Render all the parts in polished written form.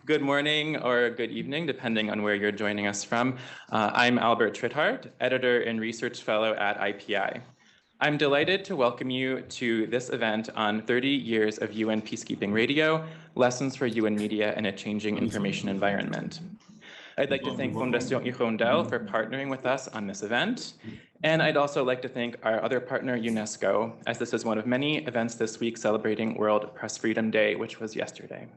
Good morning or good evening, depending on where you're joining us from. I'm Albert Trithart, editor and research fellow at IPI. I'm delighted to welcome you to this event on 30 years of UN Peacekeeping Radio, Lessons for UN Media in a Changing Information Environment. I'd like to thank Fondation Hirondelle for partnering with us on this event. And I'd also like to thank our other partner, UNESCO, as this is one of many events this week celebrating World Press Freedom Day, which was yesterday.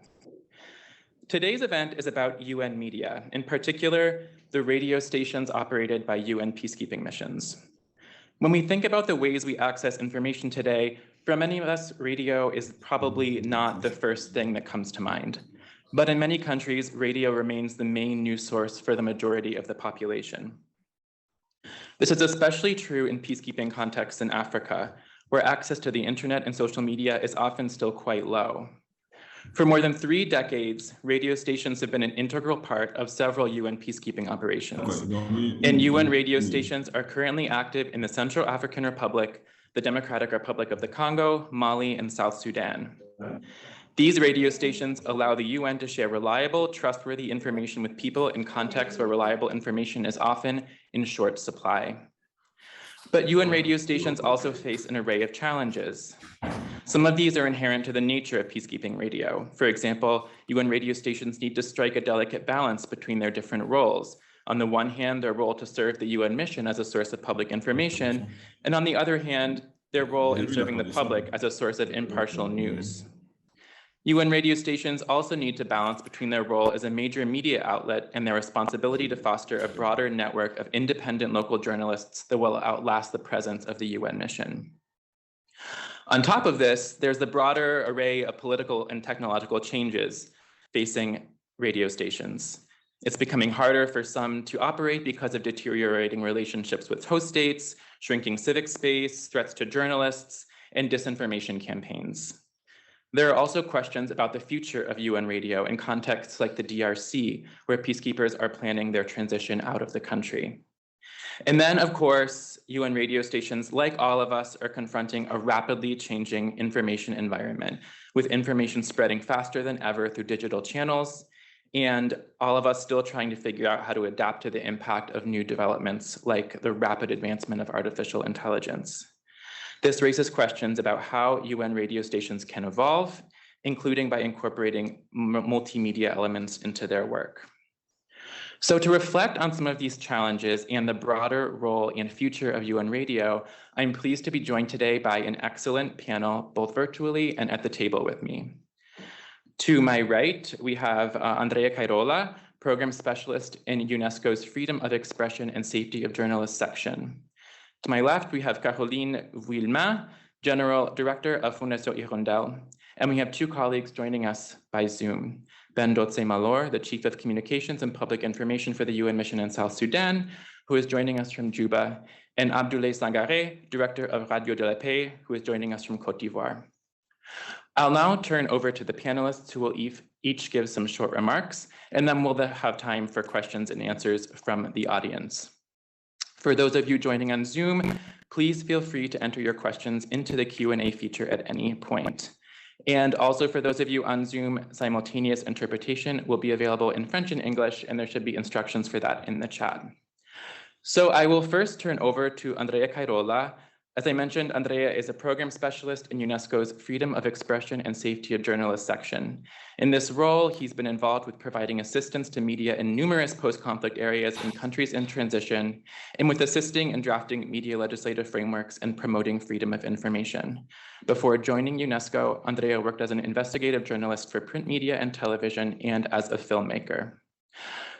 Today's event is about UN media, in particular, the radio stations operated by UN peacekeeping missions. When we think about the ways we access information today, for many of us, radio is probably not the first thing that comes to mind. But in many countries, radio remains the main news source for the majority of the population. This is especially true in peacekeeping contexts in Africa, where access to the internet and social media is often still quite low. For more than 3 decades, radio stations have been an integral part of several UN peacekeeping operations. And UN radio stations are currently active in the Central African Republic, the Democratic Republic of the Congo, Mali, and South Sudan. These radio stations allow the UN to share reliable, trustworthy information with people in contexts where reliable information is often in short supply. But UN radio stations also face an array of challenges. Some of these are inherent to the nature of peacekeeping radio. For example, UN radio stations need to strike a delicate balance between their different roles. On the one hand, their role to serve the UN mission as a source of public information, and on the other hand, their role in serving the public as a source of impartial news. UN radio stations also need to balance between their role as a major media outlet and their responsibility to foster a broader network of independent local journalists that will outlast the presence of the UN mission. On top of this, there's the broader array of political and technological changes facing radio stations. It's becoming harder for some to operate because of deteriorating relationships with host states, shrinking civic space, threats to journalists, and disinformation campaigns. There are also questions about the future of UN radio in contexts like the DRC, where peacekeepers are planning their transition out of the country. And then, of course, UN radio stations, like all of us, are confronting a rapidly changing information environment, with information spreading faster than ever through digital channels, and all of us still trying to figure out how to adapt to the impact of new developments like the rapid advancement of artificial intelligence. This raises questions about how UN radio stations can evolve, including by incorporating multimedia elements into their work. So to reflect on some of these challenges and the broader role and future of UN radio, I'm pleased to be joined today by an excellent panel, both virtually and at the table with me. To my right, we have Andrea Cairola, Program Specialist in UNESCO's Freedom of Expression and Safety of Journalists section. To my left, we have Caroline Vuillemin, General Director of Fondation Hirondelle, and we have 2 colleagues joining us by Zoom. Ben Dotse-Malor, the Chief of Communications and Public Information for the UN Mission in South Sudan, who is joining us from Juba, and Abdoulaye Sangaré, Director of Radio de la Paix, who is joining us from Côte d'Ivoire. I'll now turn over to the panelists who will each give some short remarks, and then we'll have time for questions and answers from the audience. For those of you joining on Zoom, please feel free to enter your questions into the Q&A feature at any point. And also for those of you on Zoom, simultaneous interpretation will be available in French and English, and there should be instructions for that in the chat. So I will first turn over to Andrea Cairola. As I mentioned, Andrea is a program specialist in UNESCO's Freedom of Expression and Safety of Journalists section. In this role, he's been involved with providing assistance to media in numerous post-conflict areas in countries in transition, and with assisting in drafting media legislative frameworks and promoting freedom of information. Before joining UNESCO, Andrea worked as an investigative journalist for print media and television and as a filmmaker.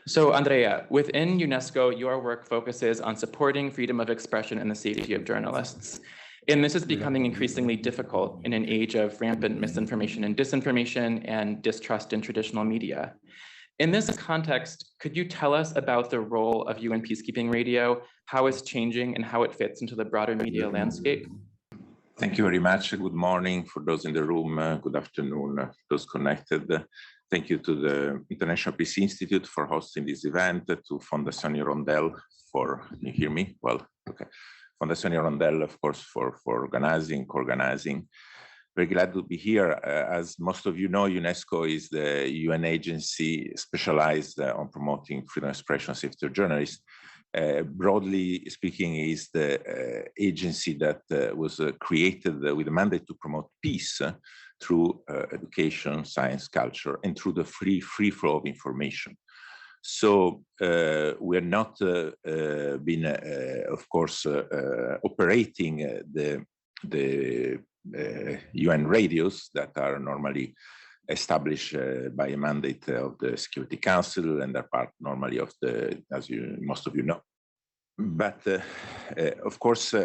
So Andrea, within UNESCO, your work focuses on supporting freedom of expression and the safety of journalists. And this is becoming increasingly difficult in an age of rampant misinformation and disinformation and distrust in traditional media. In this context, could you tell us about the role of UN Peacekeeping Radio, how it's changing and how it fits into the broader media landscape? Thank you very much. Good morning for those in the room. Good afternoon, those connected. Thank you to the International Peace Institute for hosting this event, to Fondation Hirondelle for, you hear me? Well, okay. Fondation Hirondelle, of course, for organizing, co-organizing. very glad to be here. As most of you know, UNESCO is the UN agency specialized on promoting freedom of expression, safety of journalists. Broadly speaking, is the agency that was created with a mandate to promote peace through education, science, culture, and through the free flow of information. So we are not been, of course, operating the UN radios that are normally established by a mandate of the Security Council and are part normally of the, as most of you know. But of course,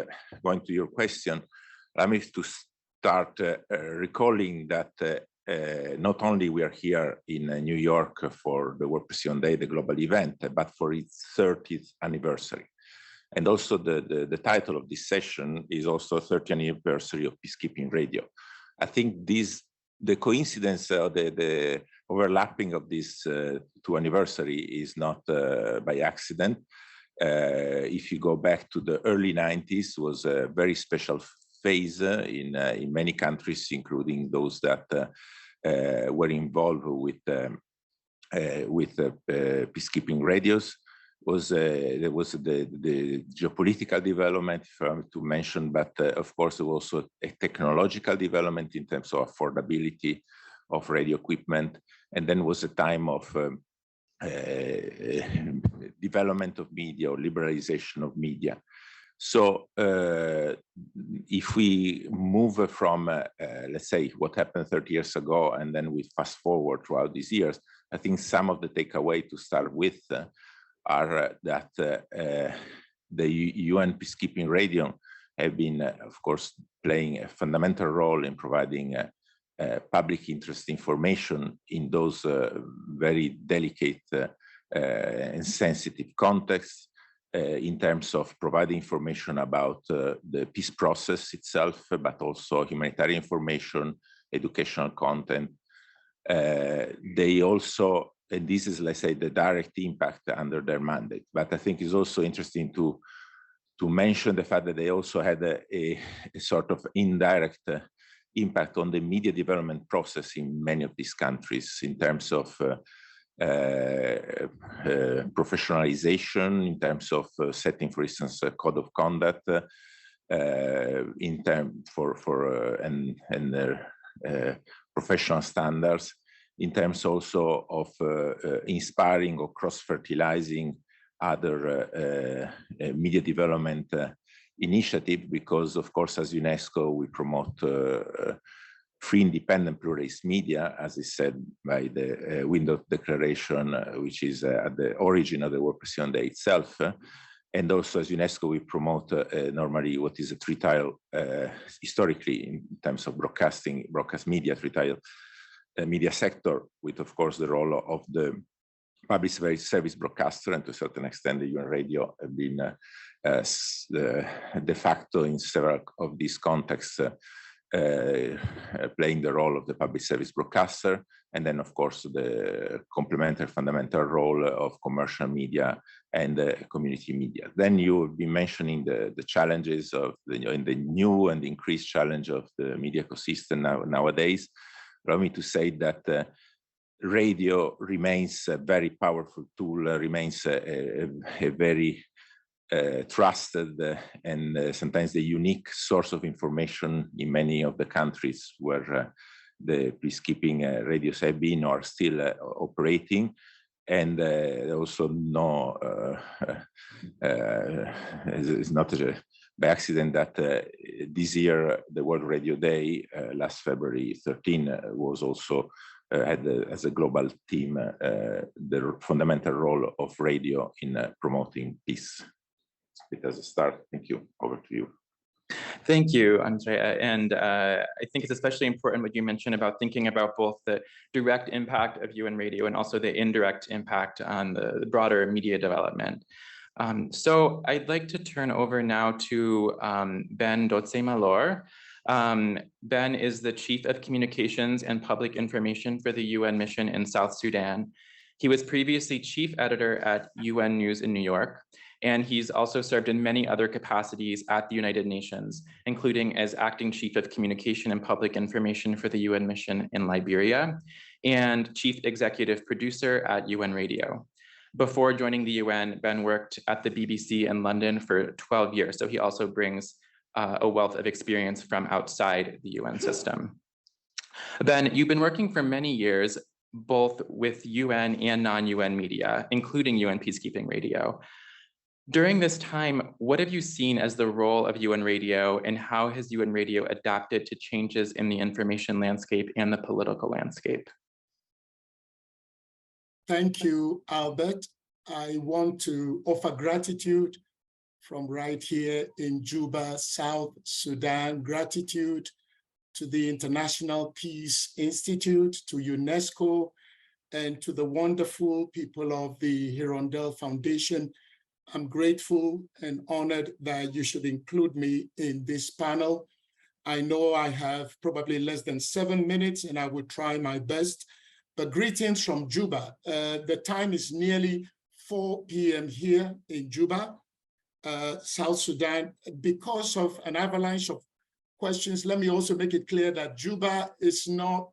going to your question, allow me to start recalling that not only we are here in New York for the World Precision Day, the global event, but for its 30th anniversary. And also the title of this session is also 30th anniversary of Peacekeeping Radio. I think the coincidence or the overlapping of these two anniversary is not by accident. If you go back to the early 90s, was a very special phase in many countries, including those that were involved with peacekeeping radios. There was the geopolitical development, if I to mention, but of course there was also a technological development in terms of affordability of radio equipment, and then was a time of development of media or liberalization of media. So if we move from, let's say, what happened 30 years ago, and then we fast forward throughout these years, I think some of the takeaway to start with are that the UN Peacekeeping Radio have been, of course, playing a fundamental role in providing public interest information in those very delicate and sensitive contexts in terms of providing information about the peace process itself, but also humanitarian information, educational content. They also, and this is, let's say, the direct impact under their mandate. But I think it's also interesting to mention the fact that they also had a sort of indirect impact on the media development process in many of these countries in terms of professionalization, in terms of setting, for instance, a code of conduct, in term and professional standards, in terms also of inspiring or cross-fertilizing other media development initiative, because of course, as UNESCO, we promote free, independent, pluralist media, as is said by the Window Declaration, which is at the origin of the World Precision Day itself. And also as UNESCO, we promote normally what is a three-tile, historically in terms of broadcast media, three-tile media sector, with of course the role of the public service broadcaster, and to a certain extent the UN radio have been de facto in several of these contexts, playing the role of the public service broadcaster, and then of course the complementary fundamental role of commercial media and community media. Then you will be mentioning the challenges of the new and increased challenge of the media ecosystem nowadays. Allow me to say that radio remains a very powerful tool, remains a very trusted and sometimes the unique source of information in many of the countries where the peacekeeping radios have been or are still operating. And also it's not by accident that this year, the World Radio Day, last February 13, was also had as a global theme the fundamental role of radio in promoting peace. It as a start. Thank you. Over to you. Thank you, Andrea. And I think it's especially important what you mentioned about thinking about both the direct impact of UN Radio and also the indirect impact on the broader media development. So I'd like to turn over now to Ben Dotse-Malor. Ben is the Chief of Communications and Public Information for the UN mission in South Sudan. He was previously Chief Editor at UN News in New York, and he's also served in many other capacities at the United Nations, including as Acting Chief of Communication and Public Information for the UN mission in Liberia, and Chief Executive Producer at UN Radio. Before joining the UN, Ben worked at the BBC in London for 12 years, so he also brings a wealth of experience from outside the UN system. Ben, you've been working for many years, both with UN and non-UN media, including UN Peacekeeping Radio. During this time, what have you seen as the role of UN Radio, and how has UN Radio adapted to changes in the information landscape and the political landscape? Thank you, Albert. I want to offer gratitude from right here in Juba, South Sudan. Gratitude to the International Peace Institute, to UNESCO, and to the wonderful people of the Hirondelle Foundation. I'm grateful and honored that you should include me in this panel. I know I have probably less than 7 minutes, and I will try my best. But greetings from Juba. The time is nearly 4 p.m. here in Juba, South Sudan. Because of an avalanche of questions, let me also make it clear that Juba is not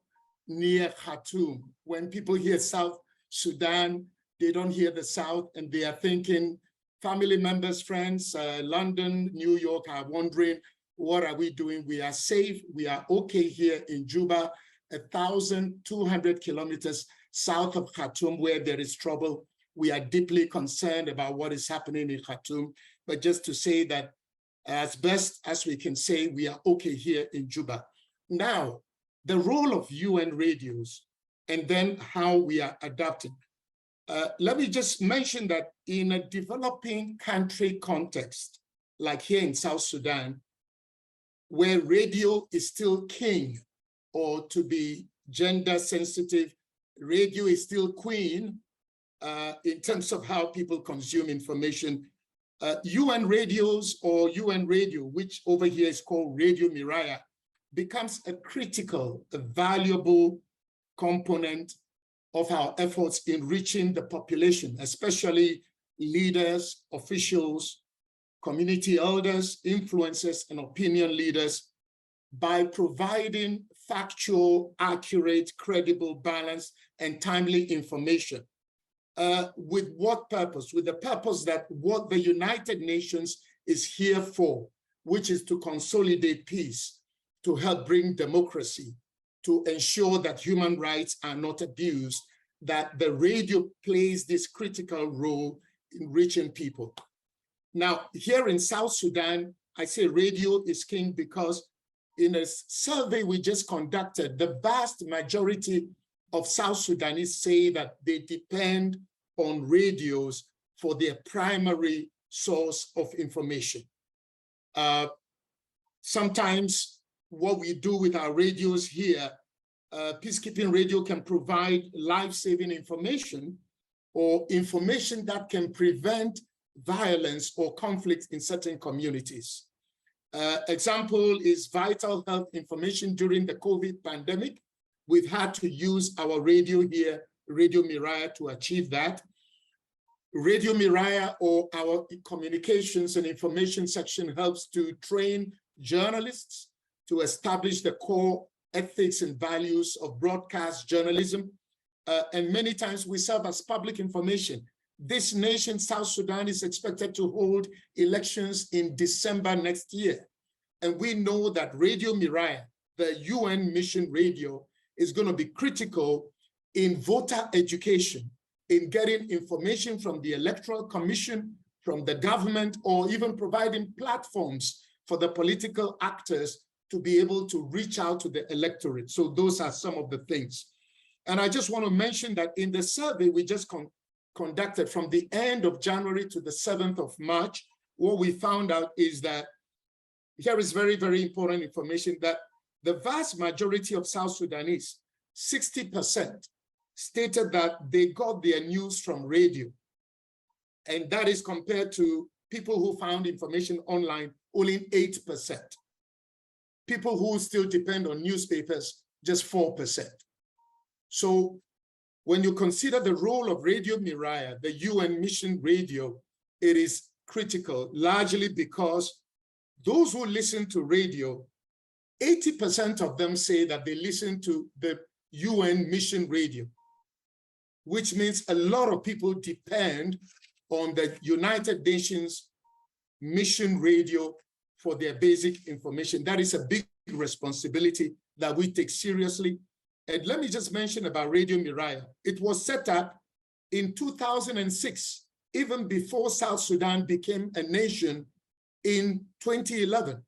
near Khartoum. When people hear South Sudan, they don't hear the South, and they are thinking family members, friends, London, New York are wondering, what are we doing? We are safe, we are okay here in Juba, 1,200 kilometers south of Khartoum, where there is trouble. We are deeply concerned about what is happening in Khartoum, but just to say that as best as we can say, we are okay here in Juba. Now, the role of UN radios, and then how we are adapting. Let me just mention that in a developing country context, like here in South Sudan, where radio is still king, or to be gender sensitive, radio is still queen in terms of how people consume information. UN radios or UN radio, which over here is called Radio Miraya, becomes a critical, a valuable component of our efforts in reaching the population, especially leaders, officials, community elders, influencers, and opinion leaders, by providing factual, accurate, credible, balanced, and timely information. With what purpose? With the purpose that what the United Nations is here for, which is to consolidate peace, to help bring democracy, to ensure that human rights are not abused, that the radio plays this critical role in reaching people. Now, here in South Sudan, I say radio is king because in a survey we just conducted, the vast majority of South Sudanese say that they depend on radios for their primary source of information. Sometimes what we do with our radios here, Peacekeeping Radio can provide life-saving information or information that can prevent violence or conflict in certain communities. Example is vital health information during the COVID pandemic. We've had to use our radio here, Radio Miraya, to achieve that. Radio Miraya, or our communications and information section, helps to train journalists to establish the core ethics and values of broadcast journalism. And many times we serve as public information. This nation, South Sudan, is expected to hold elections in December next year. And we know that Radio Miraya, the UN mission radio, is going to be critical in voter education, in getting information from the Electoral Commission, from the government, or even providing platforms for the political actors to be able to reach out to the electorate. So those are some of the things. And I just want to mention that in the survey we just conducted from the end of January to the 7th of March, what we found out is that here is very, very important information, that the vast majority of South Sudanese, 60%, stated that they got their news from radio. And that is compared to people who found information online, only 8%. People who still depend on newspapers, just 4%. So when you consider the role of Radio Miraya, the UN mission radio, it is critical, largely because those who listen to radio, 80% of them say that they listen to the UN mission radio, which means a lot of people depend on the United Nations mission radio for their basic information. That is a big responsibility that we take seriously. And let me just mention about Radio Miraya. It was set up in 2006, even before South Sudan became a nation in 2011.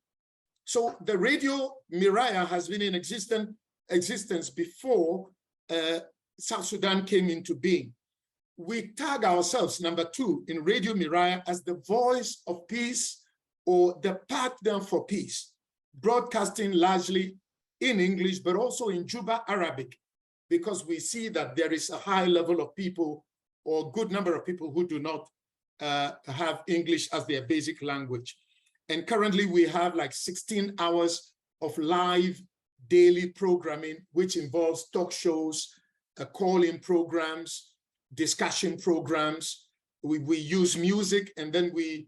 So the Radio Miraya has been in existence before South Sudan came into being. We tag ourselves, number 2, in Radio Miraya as the voice of peace or the partner for peace, broadcasting largely in English, but also in Juba Arabic, because we see that there is a high level of people or a good number of people who do not have English as their basic language. And currently we have like 16 hours of live daily programming, which involves talk shows, call-in programs, discussion programs. We use music, and then we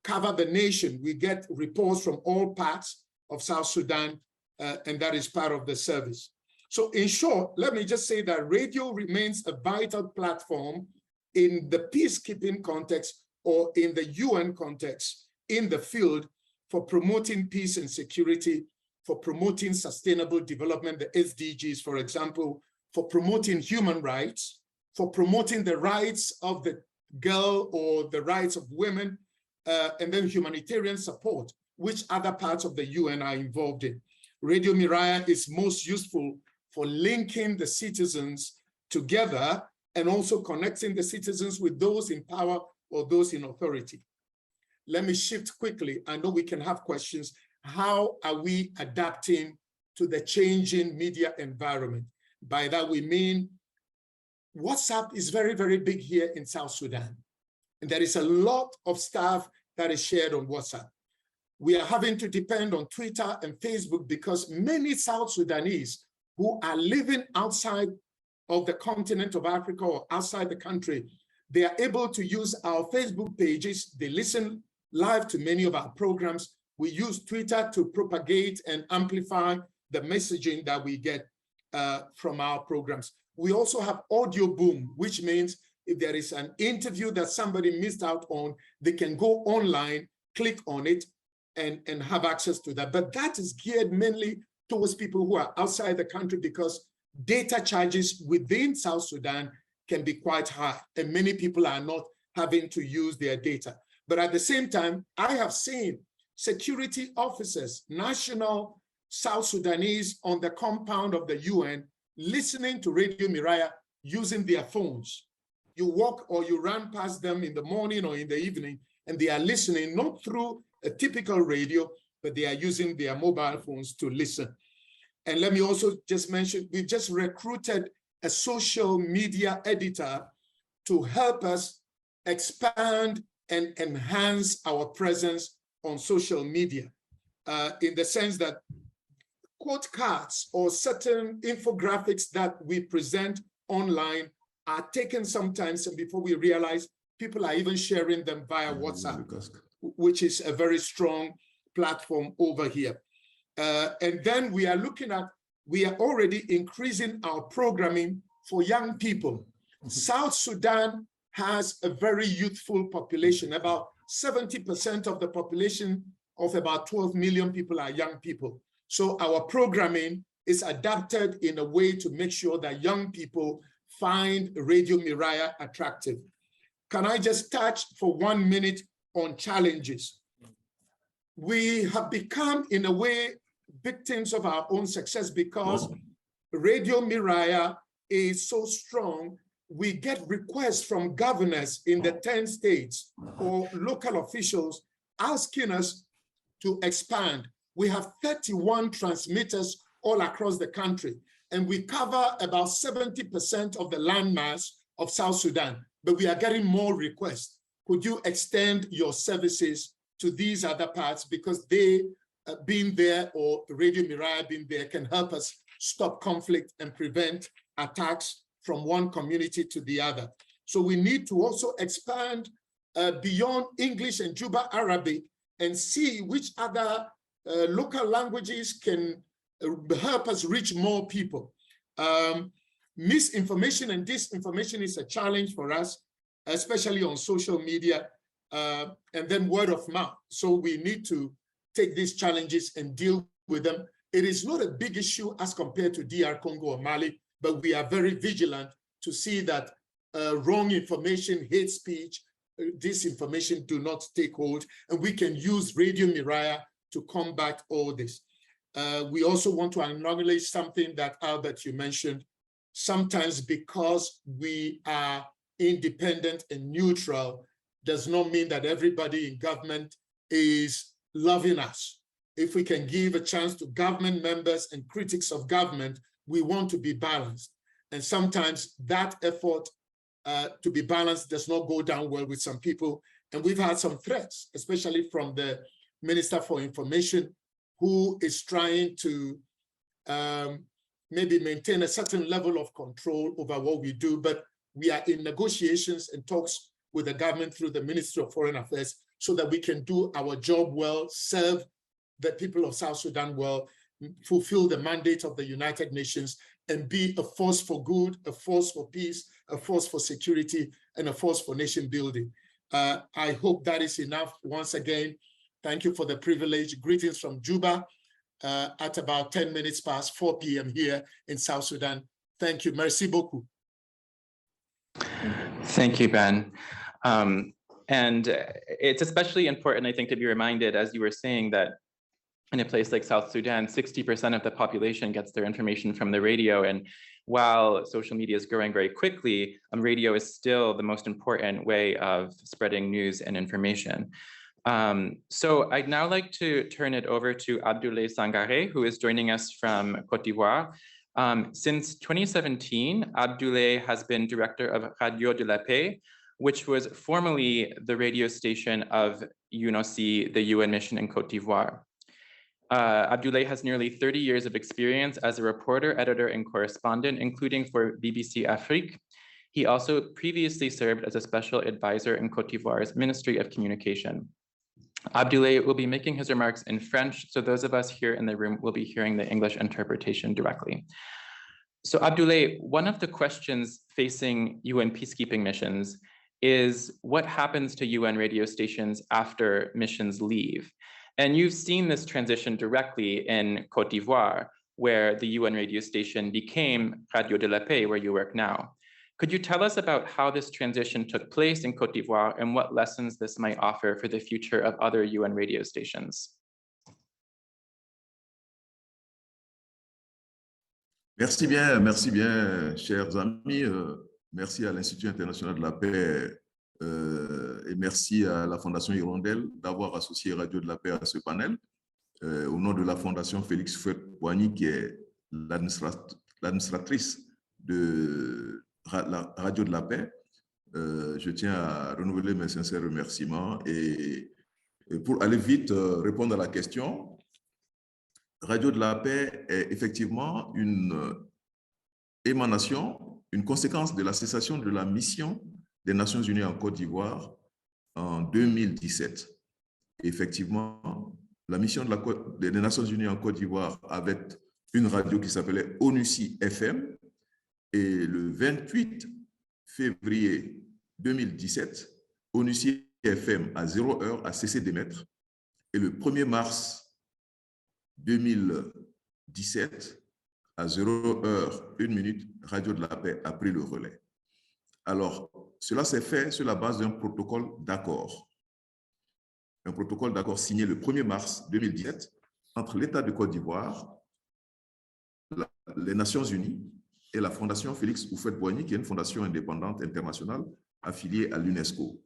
cover the nation. We get reports from all parts of South Sudan, and that is part of the service. So in short, let me just say that radio remains a vital platform in the peacekeeping context or in the UN context in the field for promoting peace and security, for promoting sustainable development, the SDGs, for example, for promoting human rights, for promoting the rights of the girl or the rights of women, and then humanitarian support, which other parts of the UN are involved in. Radio Miraya is most useful for linking the citizens together and also connecting the citizens with those in power or those in authority. Let me shift quickly. I know we can have questions. How are we adapting to the changing media environment? By that we mean WhatsApp is very, very big here in South Sudan. And there is a lot of stuff that is shared on WhatsApp. We are having to depend on Twitter and Facebook because many South Sudanese who are living outside of the continent of Africa or outside the country, they are able to use our Facebook pages. They listen live to many of our programs. We use Twitter to propagate and amplify the messaging that we get from our programs. We also have Audio Boom, which means if there is an interview that somebody missed out on, they can go online, click on it, and have access to that. But that is geared mainly towards people who are outside the country because data charges within South Sudan can be quite high, and many people are not having to use their data. But at the same time, I have seen security officers, national South Sudanese on the compound of the UN, listening to Radio Miraya using their phones. You walk or you run past them in the morning or in the evening, and they are listening not through a typical radio, but they are using their mobile phones to listen. And let me also just mention, we've just recruited a social media editor to help us expand and enhance our presence on social media, in the sense that quote cards or certain infographics that we present online are taken sometimes, and before we realize, people are even sharing them via WhatsApp, which is a very strong platform over here. And then we are looking at, we are already increasing our programming for young people. South Sudan has a very youthful population. About 70% of the population of about 12 million people are young people. So our programming is adapted in a way to make sure that young people find Radio Miraya attractive. Can I just touch for 1 minute on challenges? We have become, in a way, victims of our own success because Radio Miraya is so strong. We get requests from governors in the 10 states or local officials asking us to expand. We have 31 transmitters all across the country, and we cover about 70% of the landmass of South Sudan, but we are getting more requests. Could you extend your services to these other parts, because they being there, or Radio Miraya being there, can help us stop conflict and prevent attacks from one community to the other. So we need to also expand beyond English and Juba Arabic and see which other local languages can help us reach more people. Misinformation and disinformation is a challenge for us, especially on social media, and then word of mouth. So we need to take these challenges and deal with them. It is not a big issue as compared to DR Congo or Mali, but we are very vigilant to see that wrong information, hate speech, disinformation do not take hold, and we can use Radio Miraya to combat all this. We also want to acknowledge something that, Albert, you mentioned. Sometimes because we are independent and neutral does not mean that everybody in government is loving us. If we can give a chance to government members and critics of government, we want to be balanced. And sometimes that effort to be balanced does not go down well with some people. And we've had some threats, especially from the Minister for Information, who is trying to maybe maintain a certain level of control over what we do. But we are in negotiations and talks with the government through the Ministry of Foreign Affairs so that we can do our job well, serve the people of South Sudan well, fulfill the mandate of the United Nations, and be a force for good, a force for peace, a force for security, and a force for nation building. I hope that is enough. Once again, thank you for the privilege. Greetings from Juba at about 10 minutes past 4 p.m. here in South Sudan. Thank you. Merci beaucoup. Thank you, Ben. And it's especially important, I think, to be reminded, as you were saying, that in a place like South Sudan, 60% of the population gets their information from the radio. And while social media is growing very quickly, radio is still the most important way of spreading news and information. So I'd now like to turn it over to Abdoulaye Sangaré, who is joining us from Côte d'Ivoire. Since 2017, Abdoulaye has been director of Radio de la Paix, which was formerly the radio station of UNESCO, the UN mission in Côte d'Ivoire. Abdoulaye has nearly 30 years of experience as a reporter, editor, and correspondent, including for BBC Afrique. He also previously served as a special advisor in Côte d'Ivoire's Ministry of Communication. Abdoulaye will be making his remarks in French, so those of us here in the room will be hearing the English interpretation directly. So Abdoulaye, one of the questions facing UN peacekeeping missions is what happens to UN radio stations after missions leave? And you've seen this transition directly in Côte d'Ivoire, where the UN radio station became Radio de la Paix, where you work now. Could you tell us about how this transition took place in Côte d'Ivoire and what lessons this might offer for the future of other UN radio stations? Merci bien, chers amis. Merci à l'Institut international de la paix et merci à la Fondation Hirondelle d'avoir associé Radio de la Paix à ce panel. Au nom de la Fondation Félix Fouet-Boigny, qui est l'administratrice de la Radio de la Paix, je tiens à renouveler mes sincères remerciements et pour aller vite répondre à la question, Radio de la Paix est effectivement une émanation, une conséquence de la cessation de la mission des Nations Unies en Côte d'Ivoire en 2017. Et effectivement, la mission des Nations Unies en Côte d'Ivoire avait une radio qui s'appelait ONUCI FM et le 28 février 2017, ONUCI FM à 0 heure a cessé d'émettre et le 1er mars 2017, à 0 heure 1 minute, Radio de la Paix a pris le relais. Alors, cela s'est fait sur la base d'un protocole d'accord. Un protocole d'accord signé le 1er mars 2017 entre l'État de Côte d'Ivoire, les Nations Unies et la Fondation Félix Houphouët-Boigny, qui est une fondation indépendante internationale affiliée à l'UNESCO.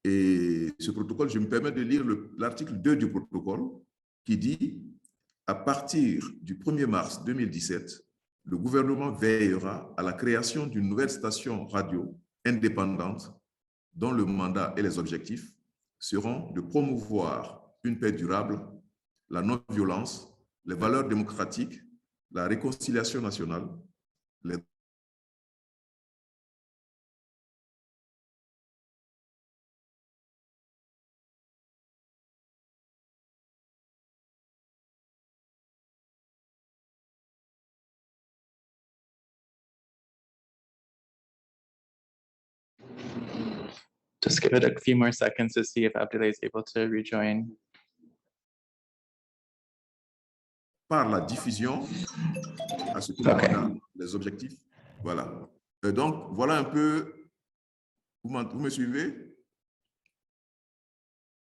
Et ce protocole, je me permets de lire l'article 2 du protocole qui dit « À partir du 1er mars 2017, le gouvernement veillera à la création d'une nouvelle station radio indépendante dont le mandat et les objectifs seront de promouvoir une paix durable, la non-violence, les valeurs démocratiques, la réconciliation nationale, les Just give it a few more seconds to see if Abdoulaye is able to rejoin. Par la diffusion, à ce que l'on a les objectifs. Voilà. Donc, voilà un peu. Vous me suivez?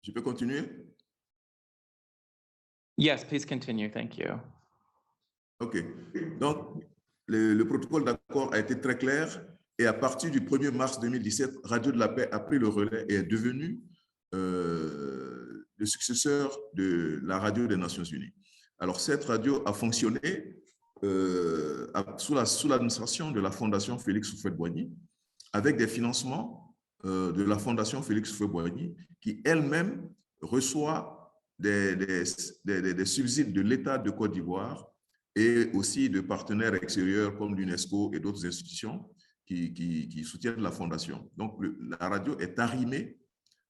Je peux continuer? Yes, please continue. Thank you. OK. Donc, le protocole d'accord a été très clair et à partir du 1er mars 2017, Radio de la Paix a pris le relais et est devenu le successeur de la radio des Nations Unies. Alors, cette radio a fonctionné sous l'administration de la Fondation Félix Houphouët-Boigny avec des financements de la Fondation Félix Houphouët-Boigny qui elle-même reçoit des subsides de l'État de Côte d'Ivoire et aussi de partenaires extérieurs comme l'UNESCO et d'autres institutions qui soutiennent la Fondation. Donc, la radio est arrimée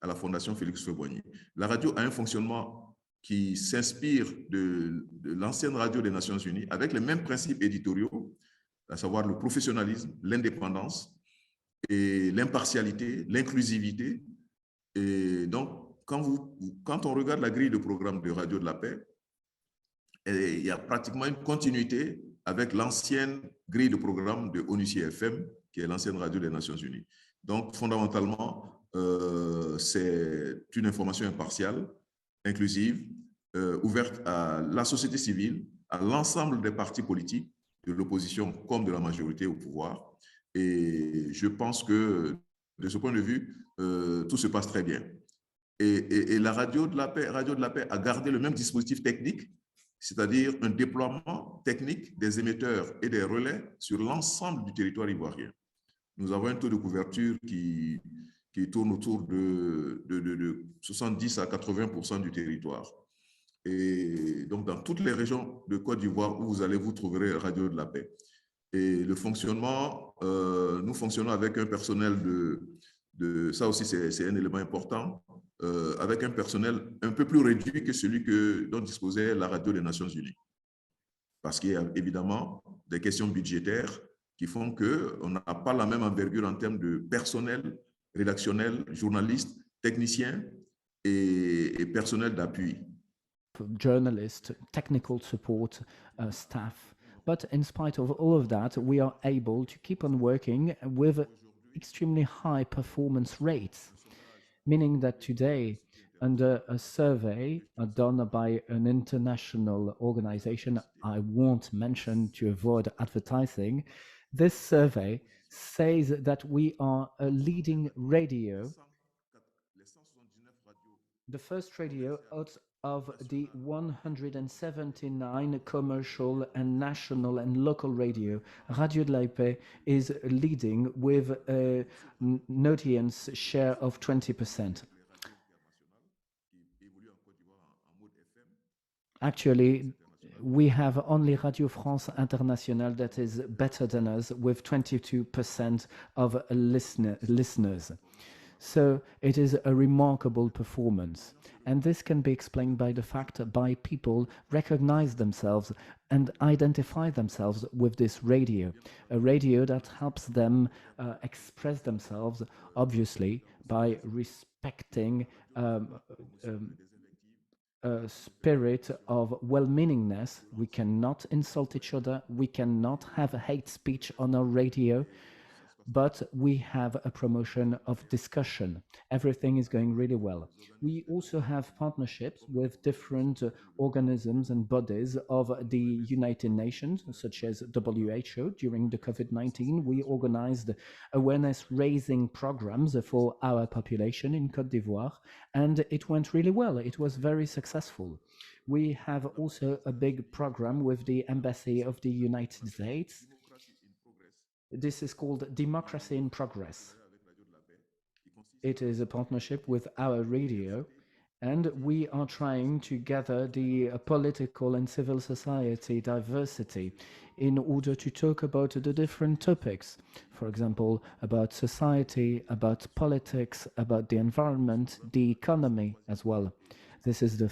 à la Fondation Félix Houphouët-Boigny. La radio a un fonctionnement qui s'inspire de l'ancienne radio des Nations Unies avec les mêmes principes éditoriaux, à savoir le professionnalisme, l'indépendance et l'impartialité, l'inclusivité. Et donc, quand on regarde la grille de programme de Radio de la Paix, il y a pratiquement une continuité avec l'ancienne grille de programme de ONUCI FM, qui est l'ancienne radio des Nations Unies. Donc, fondamentalement, c'est une information impartiale, inclusive, ouverte à la société civile, à l'ensemble des partis politiques, de l'opposition comme de la majorité au pouvoir. Et je pense que, de ce point de vue, tout se passe très bien. Et la Radio de la Paix a gardé le même dispositif technique, c'est-à-dire un déploiement technique des émetteurs et des relais sur l'ensemble du territoire ivoirien. Nous avons un taux de couverture qui tourne autour de 70 à 80% du territoire. Et donc, dans toutes les régions de Côte d'Ivoire où vous trouverez Radio de la Paix. Et le fonctionnement, nous fonctionnons avec un personnel ça aussi c'est un élément important, avec un personnel un peu plus réduit que celui dont disposait la radio des Nations Unies. Parce qu'il y a évidemment des questions budgétaires qui font qu'on n'a pas la même envergure en termes de personnel rédactionnel, journalistes, techniciens et personnel d'appui. Journalists, technical support staff. But in spite of all of that, we are able to keep on working with extremely high performance rates, meaning that today, under a survey done by an international organization I won't mention to avoid advertising, this survey says that we are a leading radio, the first radio out of the 179 commercial and national and local radio. Radio de la Paix is leading with an audience share of 20%. Actually, we have only Radio France Internationale that is better than us with 22% of listeners. So it is a remarkable performance. And this can be explained by the fact that people recognize themselves and identify themselves with this radio, a radio that helps them express themselves, obviously, by respecting a spirit of well-meaningness. We cannot insult each other. We cannot have hate speech on our radio. But we have a promotion of discussion. Everything is going really well. We also have partnerships with different organisms and bodies of the United Nations, such as WHO. During the COVID-19, we organized awareness-raising programs for our population in Côte d'Ivoire, and it went really well. It was very successful. We have also a big program with the Embassy of the United States. This is called Democracy in Progress. It is a partnership with our radio, and we are trying to gather the political and civil society diversity in order to talk about the different topics. For example, about society, about politics, about the environment, the economy as well. This is the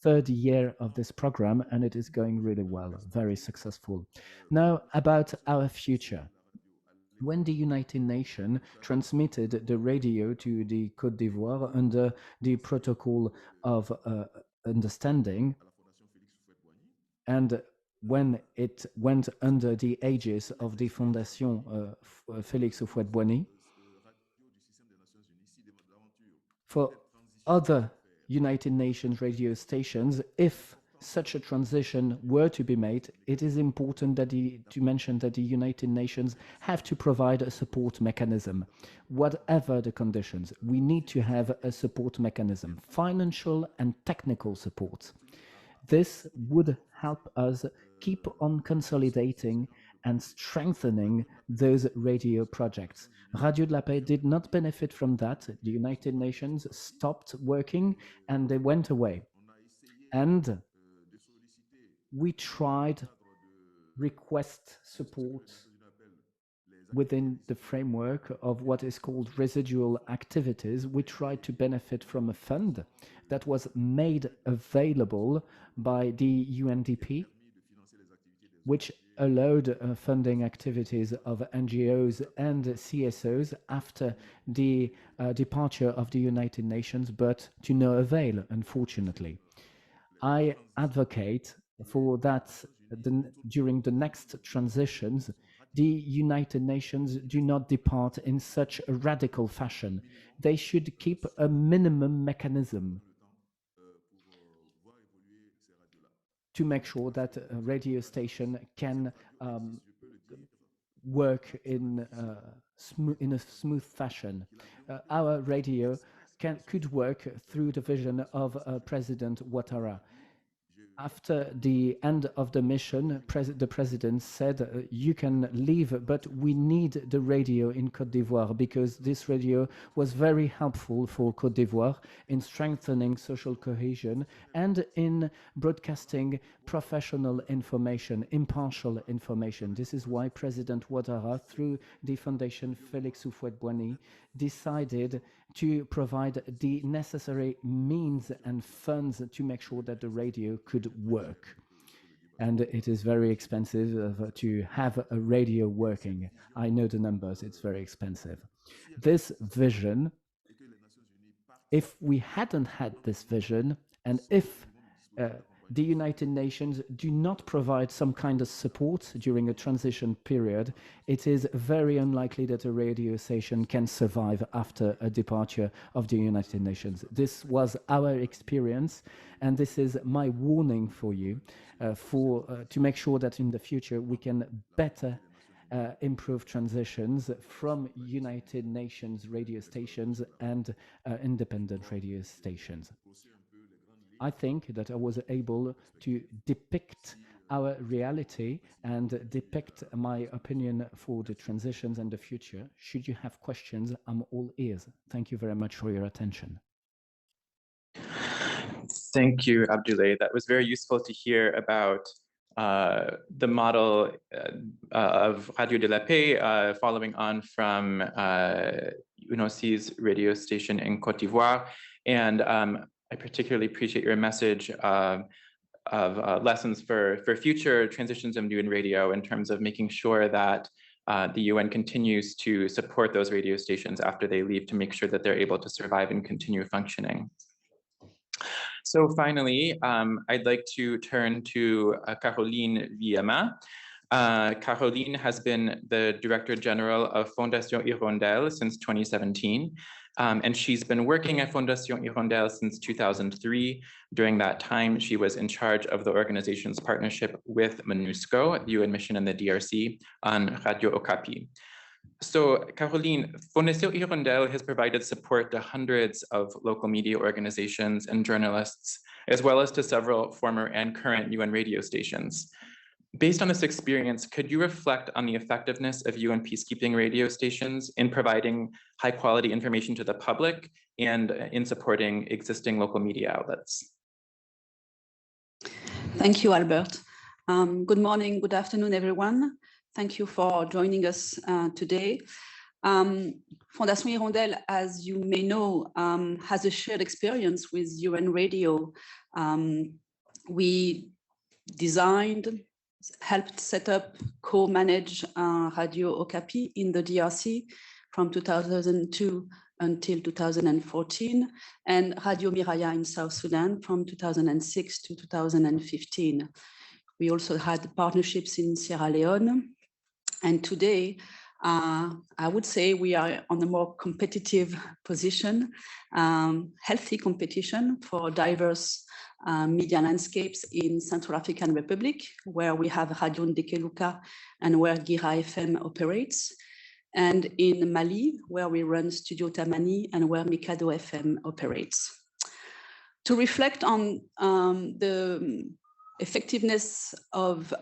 third year of this program, and it is going really well, very successful. Now, about our future. when the United Nations transmitted the radio to the Côte d'Ivoire under the protocol of understanding, and when it went under the aegis of the Fondation Félix Houphouët-Boigny, for other United Nations radio stations, if such a transition were to be made, it is important that to mention that the United Nations have to provide a support mechanism. Whatever the conditions, we need to have a support mechanism, financial and technical support. This would help us keep on consolidating and strengthening those radio projects. Radio de la Paix did not benefit from that. The United Nations stopped working and they went away. And we tried request support within the framework of what is called residual activities. We tried to benefit from a fund that was made available by the UNDP, which allowed funding activities of NGOs and CSOs after the departure of the United Nations, but to no avail, unfortunately. I advocate for that during the next transitions, the United Nations do not depart in such a radical fashion. They should keep a minimum mechanism to make sure that a radio station can work in a smooth fashion. Our radio could work through the vision of President Ouattara. After the end of the mission, the president said, you can leave, but we need the radio in Côte d'Ivoire, because this radio was very helpful for Côte d'Ivoire in strengthening social cohesion and in broadcasting professional information, impartial information. This is why President Ouattara, through the Fondation Félix Houphouët-Boigny, decided to provide the necessary means and funds to make sure that the radio could work. And it is very expensive to have a radio working. I know the numbers, it's very expensive. This vision, if we hadn't had this vision, and if the United Nations do not provide some kind of support during a transition period, it is very unlikely that a radio station can survive after a departure of the United Nations. This was our experience, and this is my warning for you to make sure that in the future we can better improve transitions from United Nations radio stations and independent radio stations. I think that I was able to depict our reality and depict my opinion for the transitions and the future. Should you have questions, I'm all ears. Thank you very much for your attention. Thank you, Abdoulaye. That was very useful to hear about the model of Radio de la Paix, following on from UNOC's radio station in Côte d'Ivoire. And I particularly appreciate your message of lessons for future transitions of UN radio in terms of making sure that the UN continues to support those radio stations after they leave to make sure that they're able to survive and continue functioning. So finally, I'd like to turn to Caroline Villama. Caroline has been the Director General of Fondation Hirondelle since 2017. And she's been working at Fondation Hirondelle since 2003. During that time, she was in charge of the organization's partnership with UNESCO, the UN mission in the DRC, on Radio Okapi. So, Caroline, Fondation Hirondelle has provided support to hundreds of local media organizations and journalists, as well as to several former and current UN radio stations. Based on this experience, could you reflect on the effectiveness of UN peacekeeping radio stations in providing high quality information to the public and in supporting existing local media outlets? Thank you, Albert. Good morning, good afternoon, everyone. Thank you for joining us today. Fondation Hirondelle, as you may know, has a shared experience with UN radio. We designed, helped set up, co-manage Radio Okapi in the DRC from 2002 until 2014, and Radio Miraya in South Sudan from 2006 to 2015. We also had partnerships in Sierra Leone. And today, I would say we are on a more competitive position, healthy competition for diverse media landscapes in Central African Republic, where we have Radio Ndekeluka and where Gira FM operates, and in Mali, where we run Studio Tamani and where Mikado FM operates. To reflect on the effectiveness of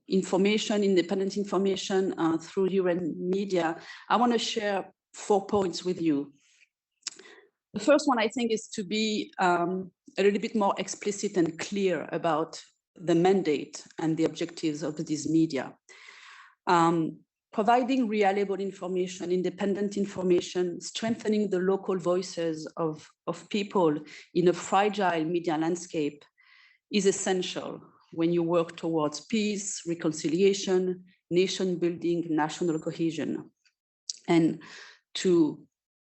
information, independent information through UN media, I want to share 4 points with you. The first one, I think, is to be a little bit more explicit and clear about the mandate and the objectives of these media. Providing reliable information, independent information, strengthening the local voices of people in a fragile media landscape is essential when you work towards peace, reconciliation, nation building, national cohesion, and to,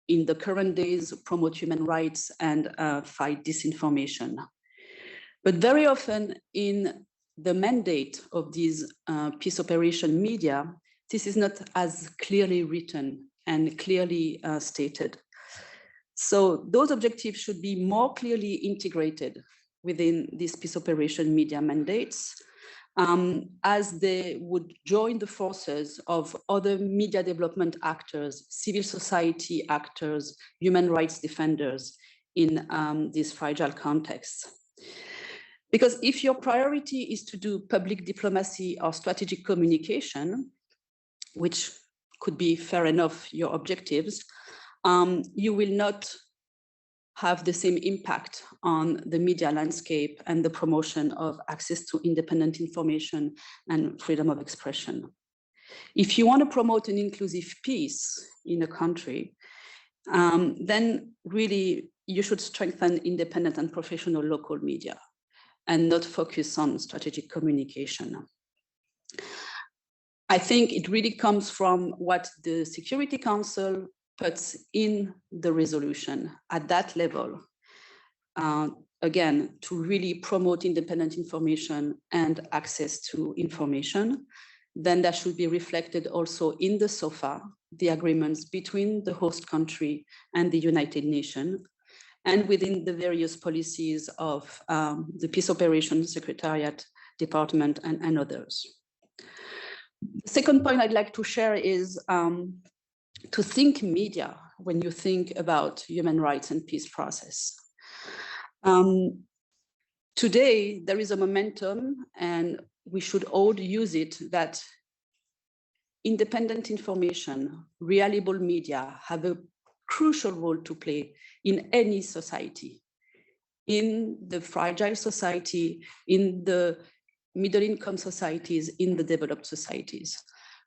in the current days, promote human rights and fight disinformation. But very often in the mandate of these peace operation media, this is not as clearly written and clearly stated. So those objectives should be more clearly integrated within these peace operation media mandates, as they would join the forces of other media development actors, civil society actors, human rights defenders in this fragile context. Because if your priority is to do public diplomacy or strategic communication, which could be fair enough, your objectives, you will not have the same impact on the media landscape and the promotion of access to independent information and freedom of expression. If you want to promote an inclusive peace in a country, then really you should strengthen independent and professional local media and not focus on strategic communication. I think it really comes from what the Security Council puts in the resolution at that level, again, to really promote independent information and access to information. Then that should be reflected also in the SOFA, the agreements between the host country and the United Nations, and within the various policies of the Peace Operations Secretariat Department and others. The second point I'd like to share is to think media when you think about human rights and peace process. Today, there is a momentum, and we should all use it, that independent information, reliable media have a crucial role to play in any society, in the fragile society, in the middle-income societies, in the developed societies.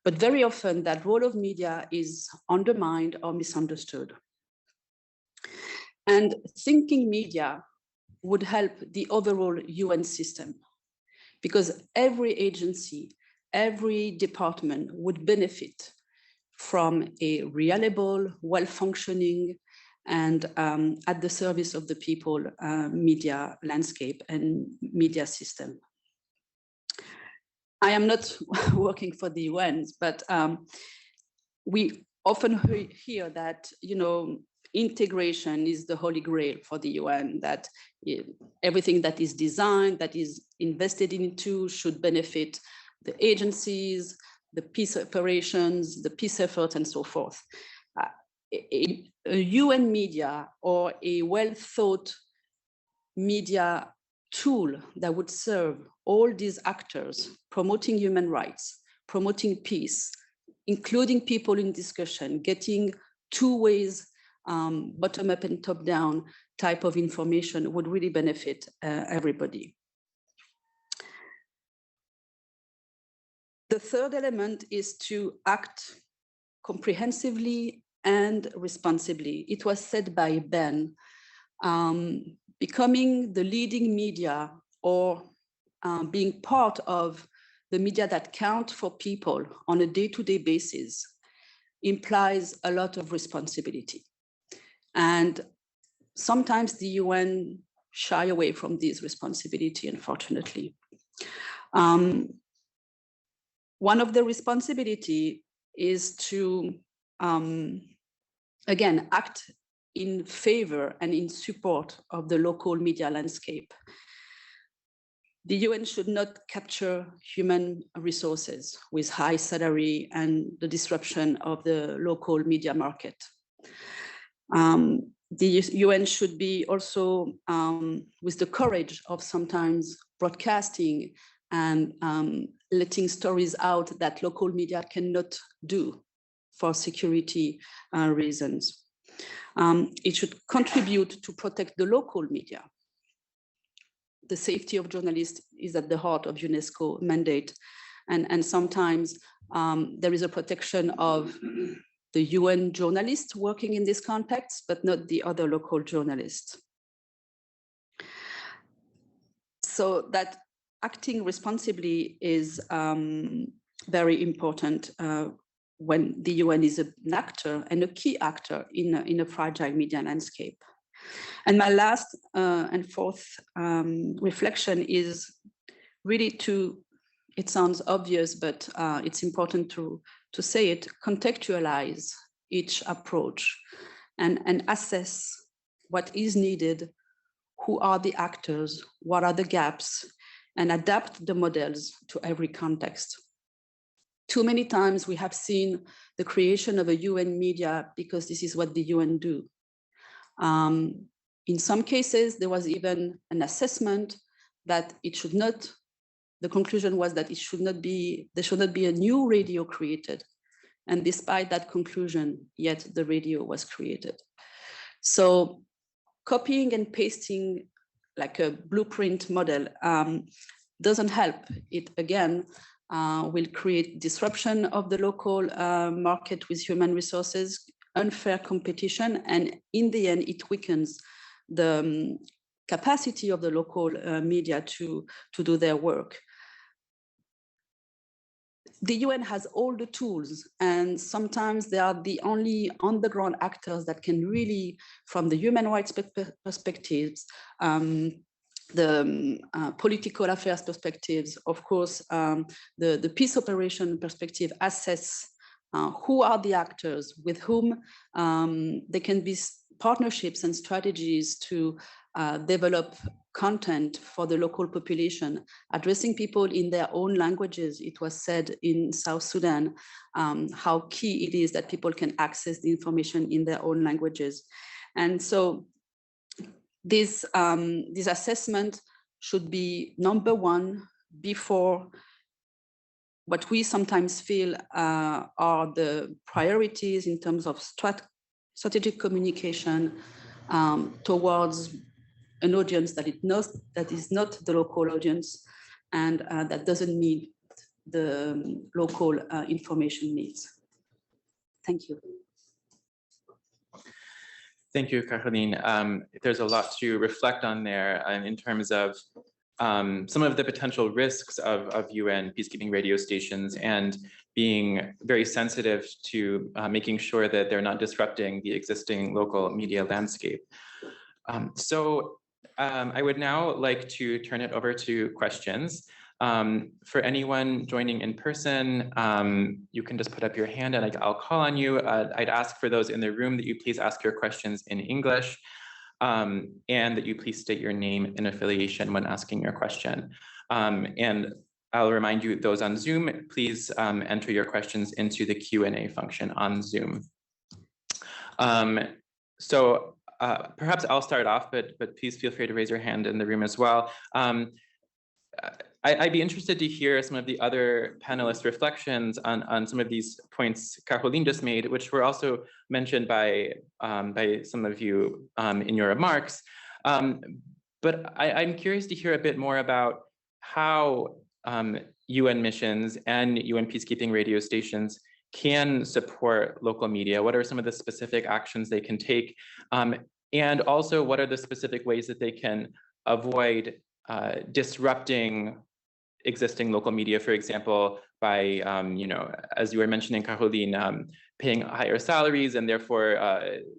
But very often that role of media is undermined or misunderstood. And thinking media would help the overall UN system, because every agency, every department would benefit from a reliable, well-functioning, and at the service of the people media landscape and media system. I am not working for the UN, but we often hear that, you know, integration is the holy grail for the UN, that everything that is designed, that is invested into, should benefit the agencies, the peace operations, the peace effort, and so forth. A UN media or a well-thought media tool that would serve all these actors, promoting human rights, promoting peace, including people in discussion, getting two ways, bottom-up and top-down type of information would really benefit everybody. The third element is to act comprehensively and responsibly. It was said by Ben, becoming the leading media or being part of the media that count for people on a day-to-day basis implies a lot of responsibility. And sometimes the UN shy away from this responsibility, unfortunately. One of the responsibility is to, again, act in favor and in support of the local media landscape. The UN should not capture human resources with high salary and the disruption of the local media market. The UN should be also with the courage of sometimes broadcasting and letting stories out that local media cannot do for security reasons. It should contribute to protect the local media. The safety of journalists is at the heart of UNESCO mandate. And sometimes there is a protection of the UN journalists working in this context, but not the other local journalists. So that acting responsibly is very important when the UN is an actor and a key actor in a fragile media landscape. And my last and fourth reflection is really to, it sounds obvious, but it's important to say it, contextualize each approach and assess what is needed, who are the actors, what are the gaps, and adapt the models to every context. Too many times we have seen the creation of a UN media because this is what the UN do. In some cases, there was even an assessment that it should not, the conclusion was that it should not be, there should not be a new radio created. And despite that conclusion, yet the radio was created. So copying and pasting like a blueprint model doesn't help. It again will create disruption of the local market with human resources, unfair competition, and in the end, it weakens the capacity of the local media to do their work. The UN has all the tools, and sometimes they are the only on-the-ground actors that can really, from the human rights perspectives, the political affairs perspectives, of course, the peace operation perspective, assess who are the actors, with whom there can be partnerships and strategies to develop content for the local population, addressing people in their own languages. It was said in South Sudan how key it is that people can access the information in their own languages. And so this assessment should be number one before what we sometimes feel are the priorities in terms of strategic communication towards an audience that is not the local audience and that doesn't meet the local information needs. Thank you. Thank you, Caroline. There's a lot to reflect on there in terms of some of the potential risks of UN peacekeeping radio stations and being very sensitive to making sure that they're not disrupting the existing local media landscape. I would now like to turn it over to questions. For anyone joining in person, you can just put up your hand and I'll call on you. I'd ask for those in the room that you please ask your questions in English and that you please state your name and affiliation when asking your question. And I'll remind you, those on Zoom, please enter your questions into the Q&A function on Zoom. Perhaps I'll start off, but please feel free to raise your hand in the room as well. I'd be interested to hear some of the other panelists' reflections on some of these points Caroline just made, which were also mentioned by some of you in your remarks. But I'm curious to hear a bit more about how UN missions and UN peacekeeping radio stations can support local media. What are some of the specific actions they can take? And also, what are the specific ways that they can avoid disrupting existing local media, for example, by, you know, as you were mentioning, Caroline, paying higher salaries and therefore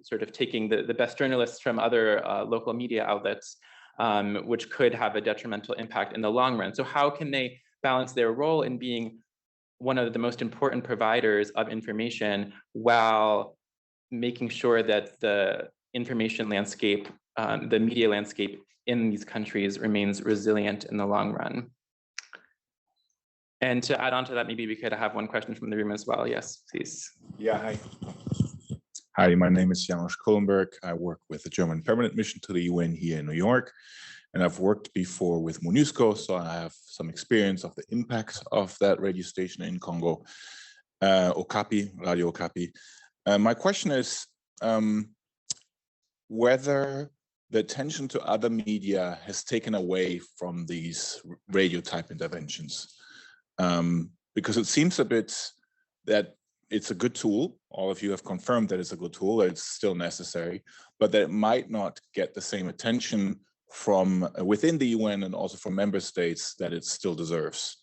sort of taking the best journalists from other local media outlets, which could have a detrimental impact in the long run. So how can they balance their role in being one of the most important providers of information while making sure that the information landscape, the media landscape in these countries remains resilient in the long run? And to add on to that, maybe we could have one question from the room as well. Yes, please. Yeah, hi. Hi, my name is Janos Kohlenberg. I work with the German Permanent Mission to the UN here in New York. And I've worked before with UNESCO, so I have some experience of the impact of that radio station in Congo, Okapi, Radio Okapi. My question is whether the attention to other media has taken away from these radio type interventions. Because it seems a bit that it's a good tool. All of you have confirmed that it's a good tool, that it's still necessary, but that it might not get the same attention from within the UN and also from member states that it still deserves.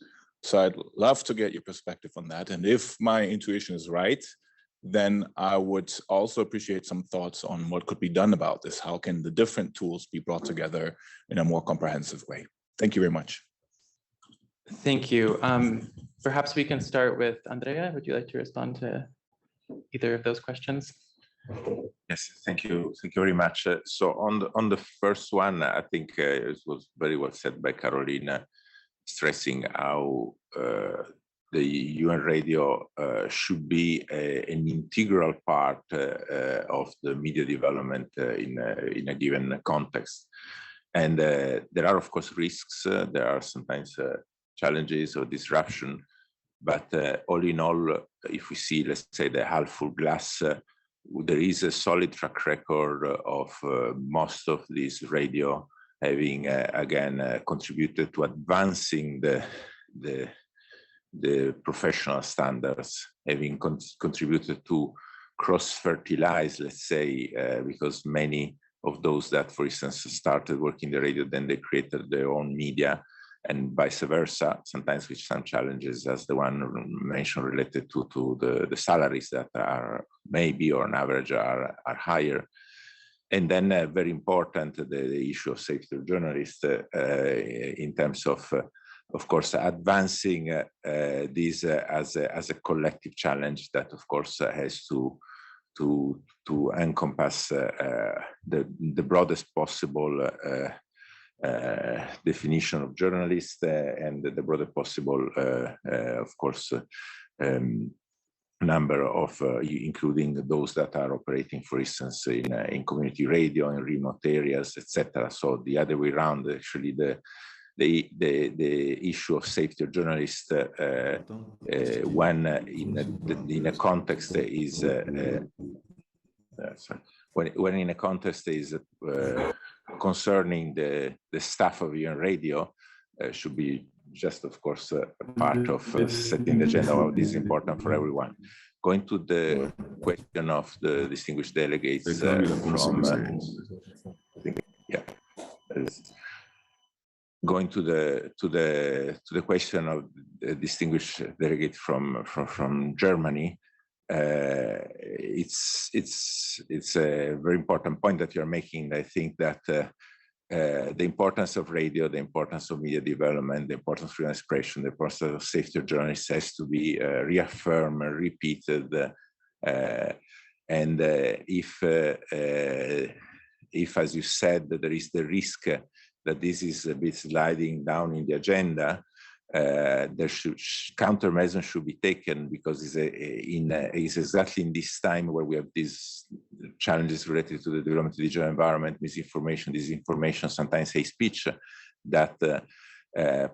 So I'd love to get your perspective on that. And if my intuition is right, then I would also appreciate some thoughts on what could be done about this. How can the different tools be brought together in a more comprehensive way? Thank you very much. Thank you. Perhaps we can start with Andrea. Would you like to respond to either of those questions? Yes, thank you very much. So on the first one, I think it was very well said by Caroline, stressing how the UN radio should be an integral part of the media development in a given context. And there are, of course, risks. There are sometimes challenges or disruption. But all in all, if we see, let's say, the half full glass, there is a solid track record of most of this radio having, again, contributed to advancing the professional standards, having contributed to cross-fertilize, let's say, because many of those that, for instance, started working the radio, then they created their own media, and vice versa, sometimes with some challenges, as the one mentioned related to the salaries that are maybe on average are higher. And then very important, the issue of safety of journalists in terms of course, advancing this as a collective challenge that, of course, has to encompass the broadest possible definition of journalist and the broadest possible, of course, number of, including those that are operating, for instance, in community radio in remote areas, etc. So the other way around, actually, the issue of safety of journalists when in a context is when in a context is concerning the staff of UN radio should be just, of course, a part of setting the agenda of this is important for everyone. Going to the question of the distinguished delegates going to the question of the distinguished delegate from Germany, it's a very important point that you're making. I think that the importance of radio, the importance of media development, the importance of freedom of expression, the importance of safety of journalists has to be reaffirmed and repeated. And if, as you said, there is the risk that this is a bit sliding down in the agenda, there countermeasures should be taken, because it's exactly in this time where we have these challenges related to the development of the digital environment, misinformation, disinformation, sometimes hate speech, that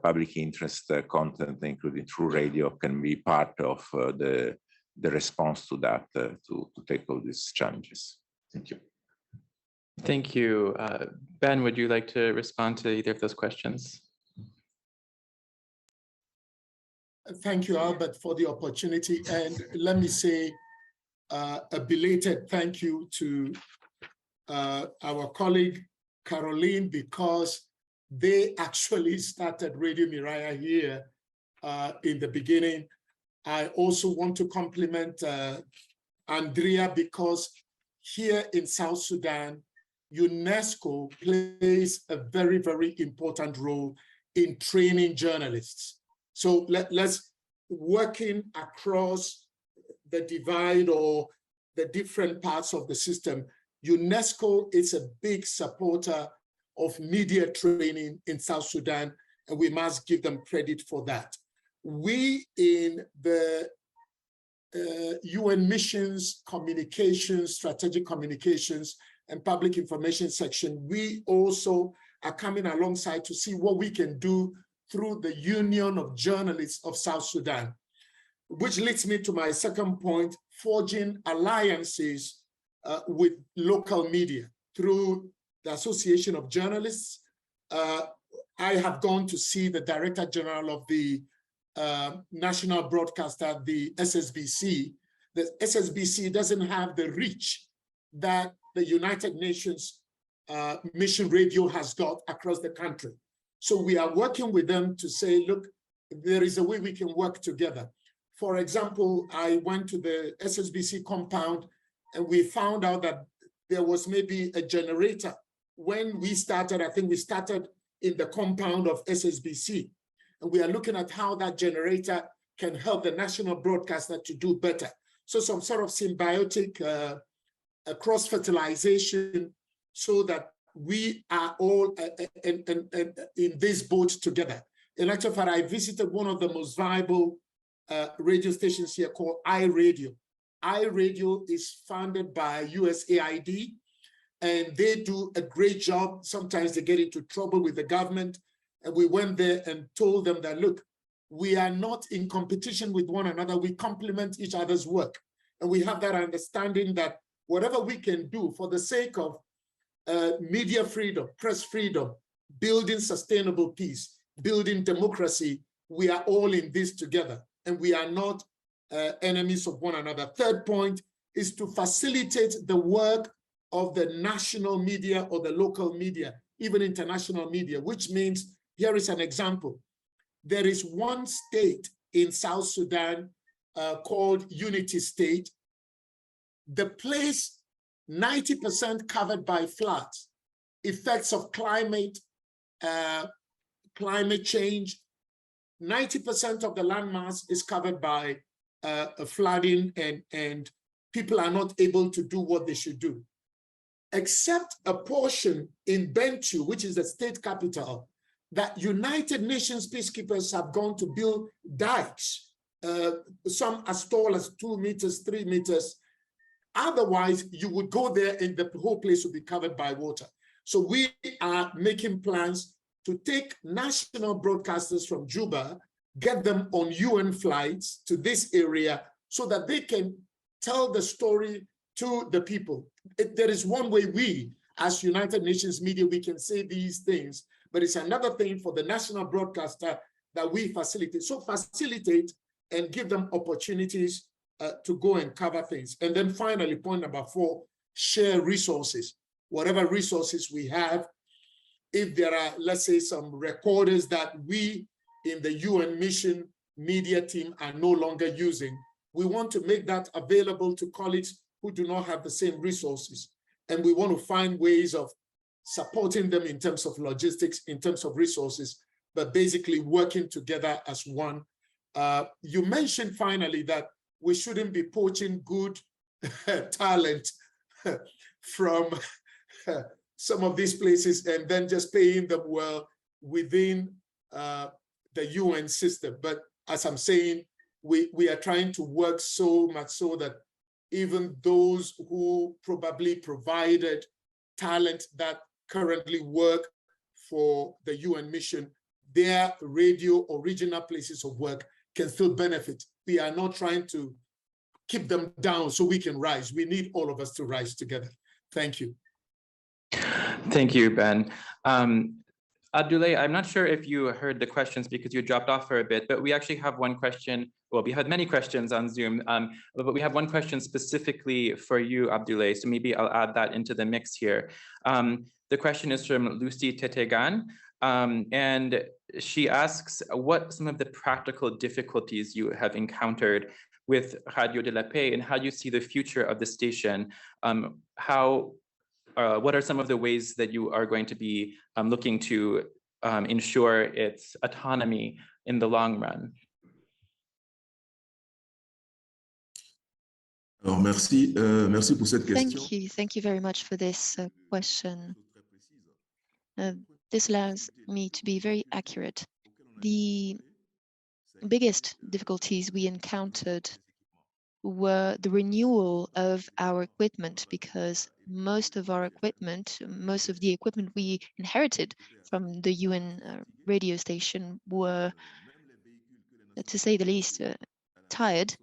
public interest content, including through radio, can be part of the response to that, to tackle these challenges. Thank you. Thank you. Ben, would you like to respond to either of those questions? Thank you, Albert, for the opportunity. And let me say a belated thank you to our colleague, Caroline, because They actually started Radio Miraya here in the beginning. I also want to compliment Andrea, because here in South Sudan, UNESCO plays a very, very important role in training journalists. So let's working across the divide or the different parts of the system. UNESCO is a big supporter of media training in South Sudan, and we must give them credit for that. We in the UN missions, communications, strategic communications, and public information section, we also are coming alongside to see what we can do through the Union of Journalists of South Sudan, which leads me to my second point, forging alliances with local media through the Association of Journalists. I have gone to see the Director General of the national broadcaster, the SSBC. The SSBC doesn't have the reach that the United Nations Mission Radio has got across the country. So we are working with them to say, look, there is a way we can work together. For example, I went to the SSBC compound and we found out that there was maybe a generator. When we started, I think we started in the compound of SSBC. And we are looking at how that generator can help the national broadcaster to do better. So some sort of symbiotic cross-fertilization so that we are all in this boat together. In actual fact, I visited one of the most viable radio stations here called iRadio. iRadio is funded by USAID, and they do a great job. Sometimes they get into trouble with the government. And we went there and told them that, look, we are not in competition with one another. We complement each other's work. And we have that understanding that whatever we can do for the sake of media freedom, press freedom, building sustainable peace, building democracy, we are all in this together. And we are not enemies of one another. Third point is to facilitate the work of the national media or the local media, even international media, which means, here is an example. There is one state in South Sudan called Unity State. The place, 90% covered by floods, effects of climate change. 90% of the landmass is covered by flooding, and people are not able to do what they should do. Except a portion in Bentiu, which is the state capital, that United Nations peacekeepers have gone to build dikes, some as tall as 2 meters, 3 meters. Otherwise, you would go there and the whole place would be covered by water. So we are making plans to take national broadcasters from Juba, get them on UN flights to this area so that they can tell the story to the people. There is one way we, as United Nations media, we can say these things, but it's another thing for the national broadcaster that we facilitate. So facilitate and give them opportunities to go and cover things. And then finally, point number 4, share resources. Whatever resources we have, if there are, let's say, some recorders that we in the UN mission media team are no longer using, we want to make that available to colleagues who do not have the same resources. And we want to find ways of supporting them in terms of logistics, in terms of resources, but basically working together as one. You mentioned finally that we shouldn't be poaching good talent from some of these places and then just paying them well within the UN system. But as I'm saying, we are trying to work so much so that even those who probably provided talent that currently work for the UN mission, their radio original places of work can still benefit. We are not trying to keep them down so we can rise. We need all of us to rise together. Thank you. Thank you, Ben. Abdoulaye, I'm not sure if you heard the questions because you dropped off for a bit, but we actually have one question. Well, we had many questions on Zoom, but we have one question specifically for you, Abdoulaye, so maybe I'll add that into the mix here. The question is from Lucy Tetegan. And she asks what some of the practical difficulties you have encountered with Radio de la Paix and how you see the future of the station. What are some of the ways that you are going to be looking to ensure its autonomy in the long run? Alors, merci pour cette question. Thank you very much for this question. This allows me to be very accurate. The biggest difficulties we encountered were the renewal of our equipment, because most of the equipment we inherited from the UN radio station were, to say the least, tired.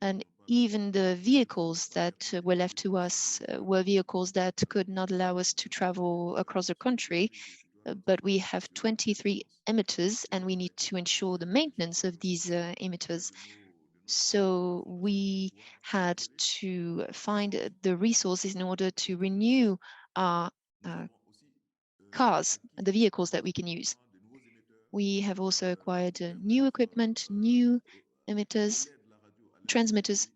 And even the vehicles that were left to us were vehicles that could not allow us to travel across the country. But we have 23 emitters and we need to ensure the maintenance of these emitters. So we had to find the resources in order to renew our cars and the vehicles that we can use. We have also acquired new equipment, new emitters, transmitters,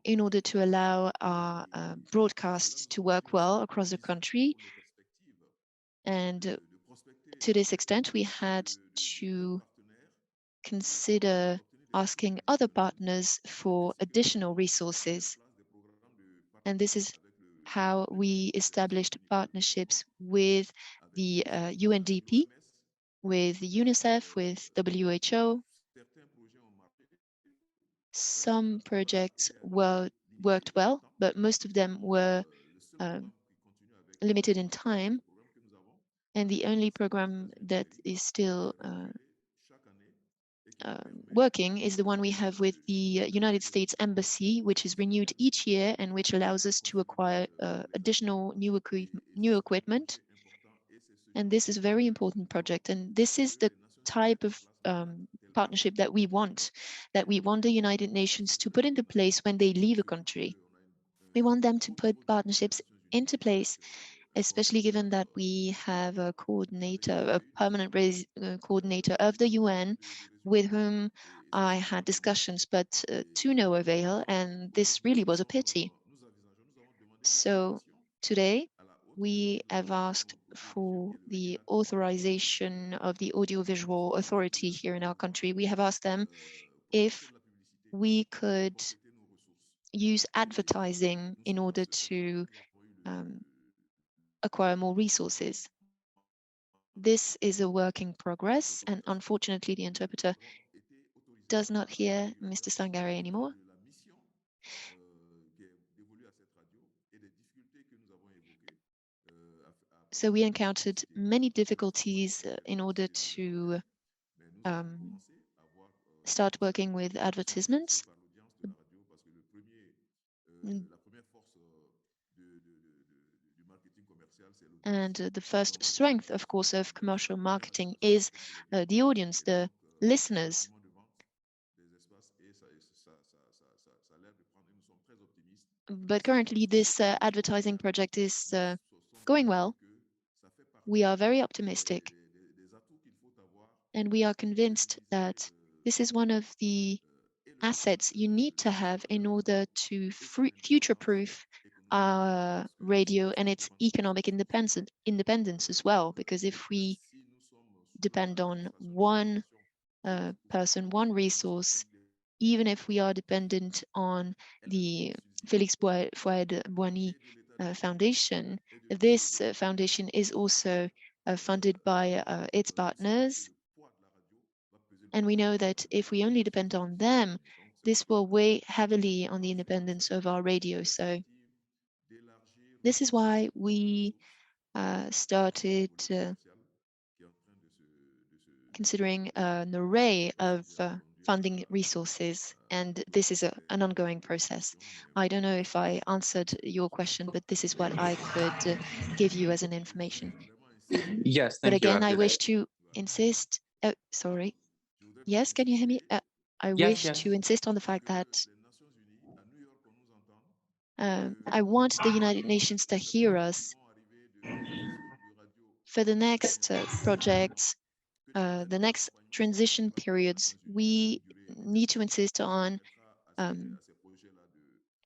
in order to allow our broadcast to work well across the country. And to this extent, we had to consider asking other partners for additional resources. And this is how we established partnerships with the UNDP, with UNICEF, with WHO. Some projects worked well, but most of them were limited in time. And the only program that is still working is the one we have with the United States Embassy, which is renewed each year and which allows us to acquire additional new equipment. And this is a very important project. And this is the type of partnership that we want the United Nations to put into place when they leave a country. We want them to put partnerships into place, especially given that we have a coordinator, a permanent coordinator of the UN, with whom I had discussions, but to no avail, and this really was a pity. So today, we have asked for the authorization of the audiovisual authority here in our country. We have asked them if we could use advertising in order to acquire more resources. This is a work in progress, and unfortunately, the interpreter does not hear Mr. Sangare anymore. So we encountered many difficulties in order to start working with advertisements. And the first strength, of course, of commercial marketing is the audience, the listeners. But currently, this advertising project is going well. We are very optimistic. And we are convinced that this is one of the assets you need to have in order to future-proof our radio and its economic independence as well. Because if we depend on one person, one resource, even if we are dependent on the Félix Fouad-Boigny Foundation, this foundation is also funded by its partners. And we know that if we only depend on them, this will weigh heavily on the independence of our radio. So this is why we started considering an array of funding resources, and this is an ongoing process. I don't know if I answered your question, but this is what I could give you as an information. Yes, but again, I wish to insist. Oh, sorry. Yes, can you hear me? I wish to insist on the fact that I want the United Nations to hear us. for the next projects, the next transition periods, we need to insist on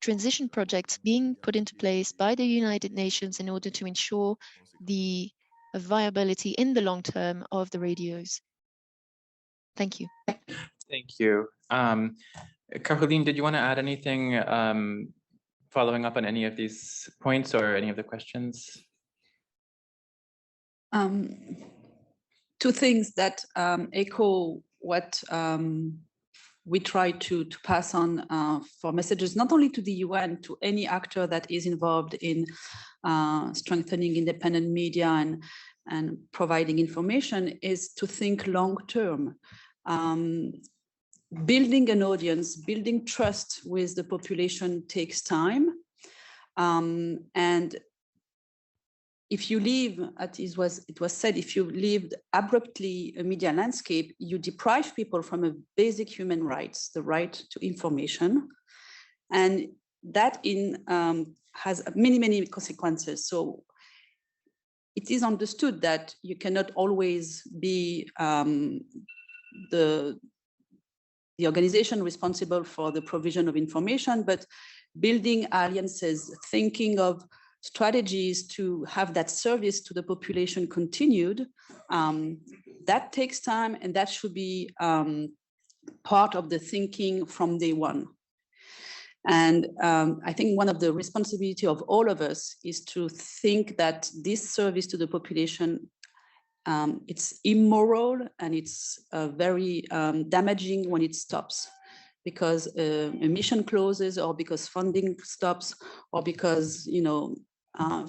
transition projects being put into place by the United Nations in order to ensure the viability in the long term of the radios. Thank you. Thank you. Caroline, did you want to add anything following up on any of these points or any of the questions? Two things that echo what we try to pass on for messages, not only to the UN, to any actor that is involved in strengthening independent media and providing information, is to think long-term. Building an audience, building trust with the population takes time. And if you leave, it was said, if you leave abruptly a media landscape, you deprive people from a basic human rights, the right to information. And that has many, many consequences. So it is understood that you cannot always be the organization responsible for the provision of information, but building alliances, thinking of strategies to have that service to the population continued, that takes time, and that should be part of the thinking from day one. And I think one of the responsibility of all of us is to think that this service to the population, it's immoral and it's very damaging when it stops, because a mission closes, or because funding stops, or because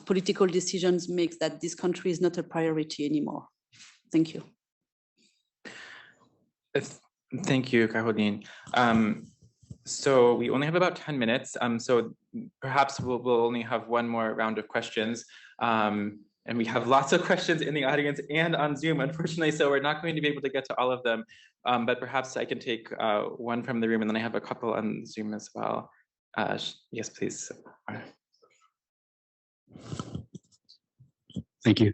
political decisions make that this country is not a priority anymore. Thank you. Thank you, Caroline. So we only have about 10 minutes. So perhaps we'll only have one more round of questions. And we have lots of questions in the audience and on Zoom, unfortunately, so we're not going to be able to get to all of them. But perhaps I can take one from the room, and then I have a couple on Zoom as well. Yes, please. Thank you.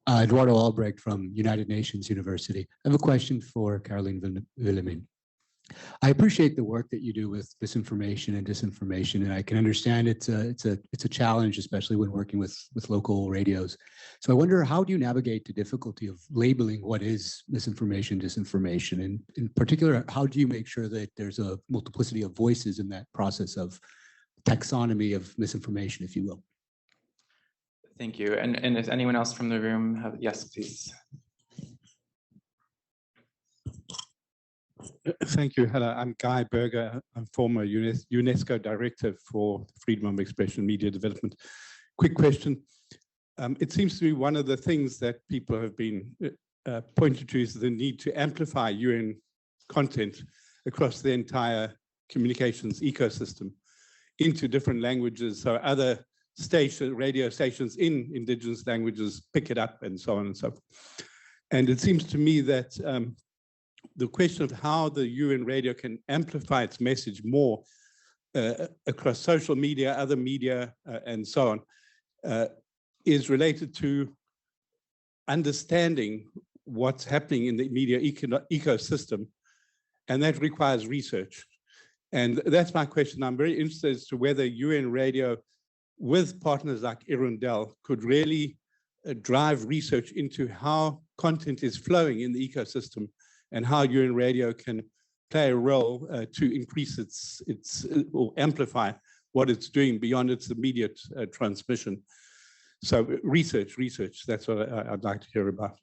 Eduardo Albrecht from United Nations University. I have a question for Caroline Willemin. I appreciate the work that you do with misinformation and disinformation, and I can understand it's a challenge, especially when working with local radios. So I wonder, how do you navigate the difficulty of labeling what is misinformation, disinformation, and in particular, how do you make sure that there's a multiplicity of voices in that process of taxonomy of misinformation, if you will? Thank you. And does anyone else from the room have? Yes, please. Thank you. Hello, I'm Guy Berger. I'm former UNESCO Director for Freedom of Expression Media Development. Quick question. It seems to be one of the things that people have been pointed to is the need to amplify UN content across the entire communications ecosystem into different languages, so other radio stations in indigenous languages pick it up, and so on and so forth. And it seems to me that the question of how the UN radio can amplify its message more across social media, other media, and so on, is related to understanding what's happening in the media ecosystem, and that requires research. And that's my question. I'm very interested as to whether UN radio, with partners like Hirondelle, could really drive research into how content is flowing in the ecosystem, and how UN radio can play a role to increase or amplify what it's doing beyond its immediate transmission. So research, that's what I'd like to hear about.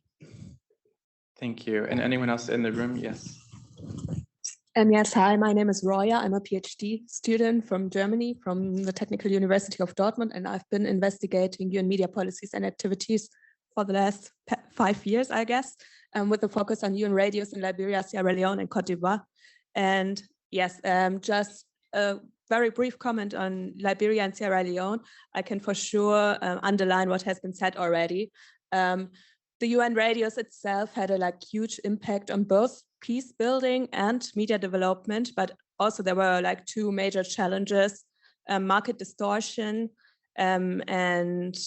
Thank you. And anyone else in the room? Yes. Yes, hi, my name is Roya. I'm a PhD student from Germany, from the Technical University of Dortmund, and I've been investigating UN media policies and activities for the last 5 years, I guess, with a focus on UN radios in Liberia, Sierra Leone, and Cote d'Ivoire. And yes, just a very brief comment on Liberia and Sierra Leone. I can for sure underline what has been said already. The UN radios itself had a huge impact on both peace building and media development, but also there were two major challenges: market distortion and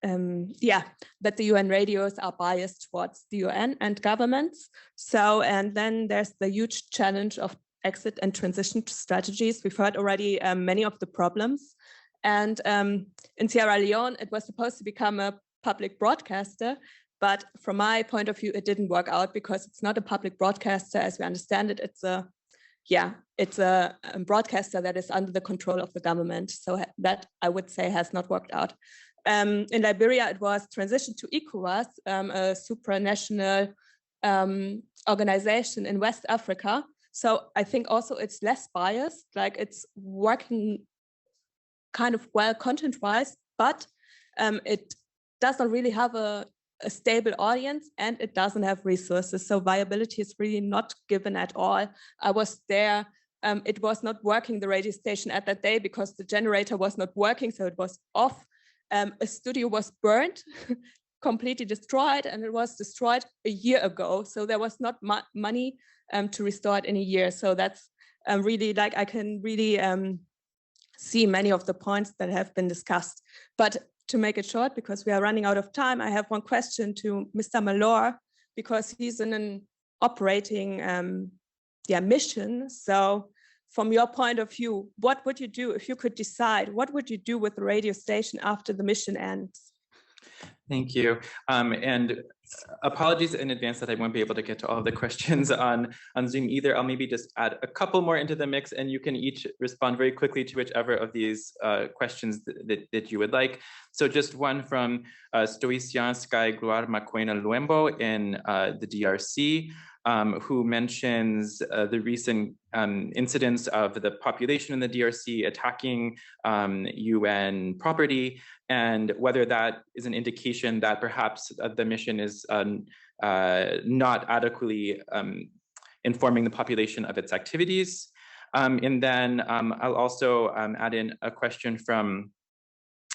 that the UN radios are biased towards the UN and governments. So, and then there's the huge challenge of exit and transition strategies. We've heard already many of the problems. And in Sierra Leone, it was supposed to become a public broadcaster, but from my point of view, it didn't work out because it's not a public broadcaster as we understand it. It's a broadcaster that is under the control of the government. So that I would say has not worked out. In Liberia, it was transitioned to ECOWAS, a supranational organization in West Africa. So I think also it's less biased, like it's working kind of well content-wise, but it does not really have a stable audience and it doesn't have resources. So viability is really not given at all. I was there, it was not working, the radio station at that day because the generator was not working, so it was off. A studio was burnt, completely destroyed, and it was destroyed a year ago. So there was not money to restore it in a year. So that's really like, I can really see many of the points that have been discussed. But to make it short, because we are running out of time, I have one question to Mr. Malor, because he's in an operating mission. So from your point of view, what would you do if you could decide? What would you do with the radio station after the mission ends? Thank you. And apologies in advance that I won't be able to get to all of the questions on Zoom either. I'll maybe just add a couple more into the mix and you can each respond very quickly to whichever of these questions that you would like. So just one from Stoician Sky Gloire Makwena Luembo in the DRC, who mentions the recent incidents of the population in the DRC attacking UN property, and whether that is an indication that perhaps the mission is not adequately informing the population of its activities. And then I'll also add in a question from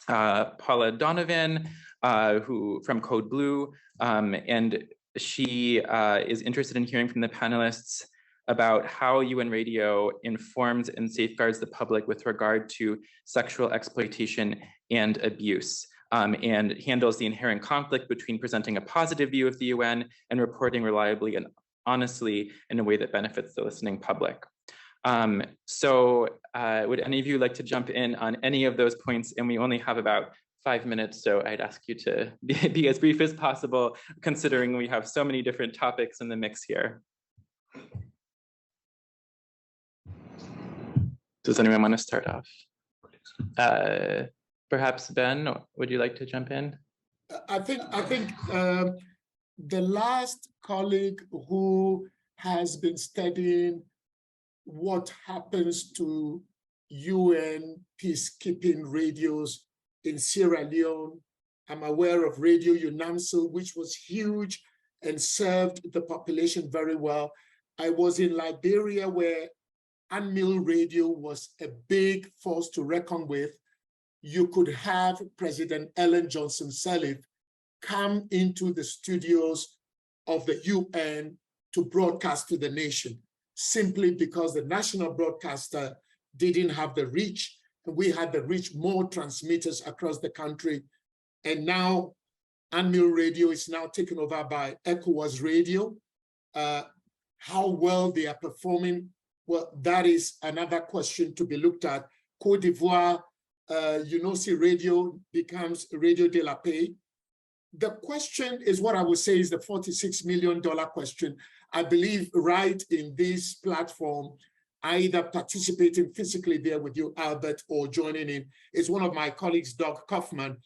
Paula Donovan, who from Code Blue, and she is interested in hearing from the panelists about how UN Radio informs and safeguards the public with regard to sexual exploitation and abuse, and handles the inherent conflict between presenting a positive view of the UN and reporting reliably and honestly in a way that benefits the listening public. So would any of you like to jump in on any of those points? And we only have about 5 minutes, so I'd ask you to be as brief as possible, considering we have so many different topics in the mix here. Does anyone want to start off? Perhaps Ben, would you like to jump in? I think the last colleague who has been studying what happens to UN peacekeeping radios in Sierra Leone, I'm aware of Radio UNAMSL, which was huge and served the population very well. I was in Liberia where Unmill Radio was a big force to reckon with. You could have President Ellen Johnson Sirleaf come into the studios of the UN to broadcast to the nation, simply because the national broadcaster didn't have the reach, and we had to reach more transmitters across the country. And now Unmill Radio is now taken over by ECOWAS Radio. How well they are performing, well, that is another question to be looked at. Côte d'Ivoire, UNOSI Radio becomes Radio de la Paix. The question is what I would say is the $46 million question. I believe right in this platform, either participating physically there with you, Albert, or joining in, is one of my colleagues, Doug Kaufman.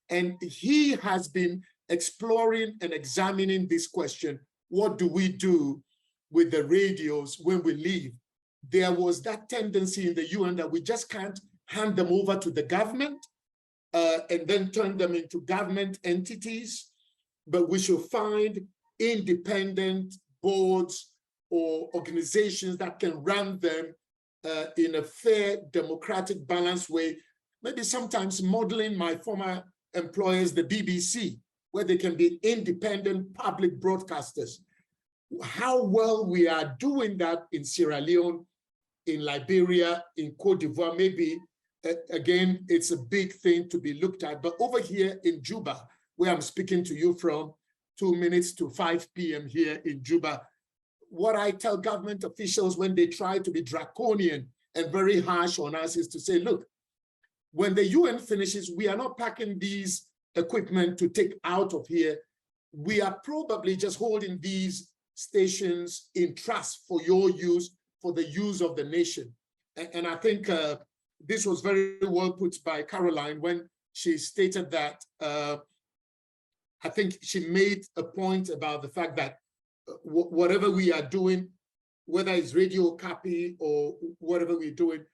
And he has been exploring and examining this question. What do we do with the radios when we leave? There was that tendency in the UN that we just can't hand them over to the government and then turn them into government entities, but we should find independent boards or organizations that can run them in a fair, democratic, balanced way, maybe sometimes modeling my former employers, the BBC, where they can be independent public broadcasters. How well we are doing that in Sierra Leone, in Liberia, in Côte d'Ivoire, maybe again, it's a big thing to be looked at. But over here in Juba, where I'm speaking to you from, 2 minutes to 5 p.m. here in Juba, what I tell government officials when they try to be draconian and very harsh on us is to say, look, when the UN finishes, we are not packing these equipment to take out of here. We are probably just holding these stations in trust for your use, for the use of the nation. And I think this was very well put by Caroline when she stated that, I think she made a point about the fact that whatever we are doing, whether it's radio copy or whatever we're doing,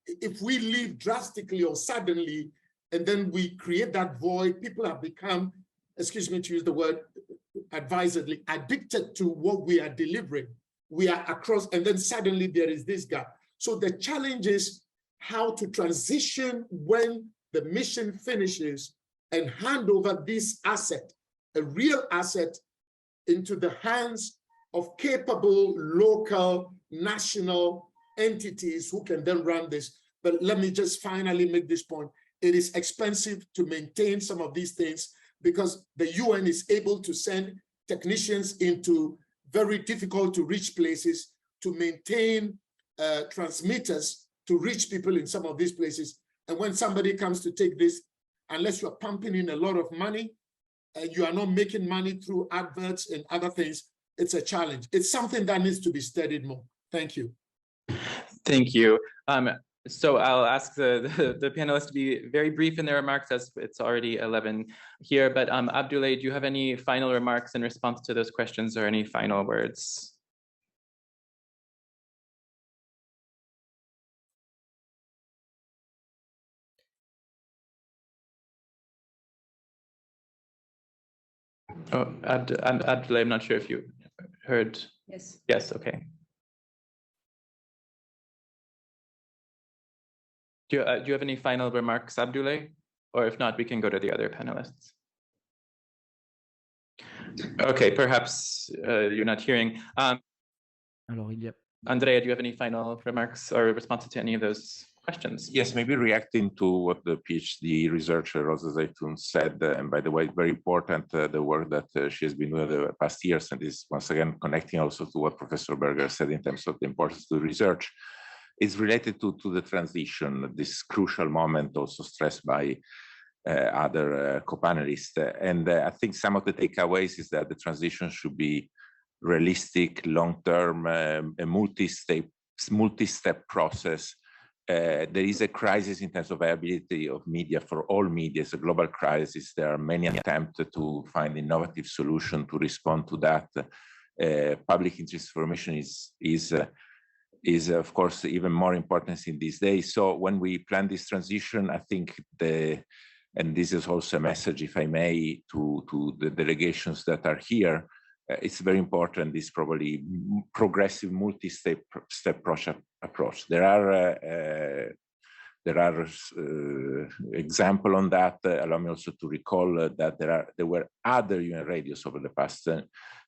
if we leave drastically or suddenly, and then we create that void, people have become, excuse me to use the word advisedly, addicted to what we are delivering. We are across, and then suddenly there is this gap. So the challenge is how to transition when the mission finishes and hand over this asset, a real asset, into the hands of capable local, national entities who can then run this. But let me just finally make this point. It is expensive to maintain some of these things because the UN is able to send technicians into very difficult to reach places to maintain transmitters to reach people in some of these places. And when somebody comes to take this, unless you're pumping in a lot of money and you are not making money through adverts and other things, it's a challenge. It's something that needs to be studied more. Thank you. Thank you. So I'll ask the panelists to be very brief in their remarks as it's already 11 here, but Abdoulaye, do you have any final remarks in response to those questions or any final words? Oh, Abdoulaye, I'm not sure if you heard. Yes. Yes, okay. Do you have any final remarks, Abdoulaye? Or if not, we can go to the other panelists. Okay, perhaps you're not hearing. Andrea, do you have any final remarks or responses to any of those questions? Yes, maybe reacting to what the PhD researcher Rosa Zaitoun said, and by the way, very important, the work that she has been doing the past years, and is once again connecting also to what Professor Berger said in terms of the importance of the research, is related to the transition, this crucial moment also stressed by other co-panelists. And I think some of the takeaways is that the transition should be realistic, long-term, a multi-step process. There is a crisis in terms of viability of media for all media. It's a global crisis. There are many attempts to find innovative solutions to respond to that. Public interest information is of course even more important in these days. So when we plan this transition, I think and this is also a message, if I may, to the delegations that are here, it's very important, this probably progressive multi-step approach. There are examples on that. Allow me also to recall that there were other UN radios over the past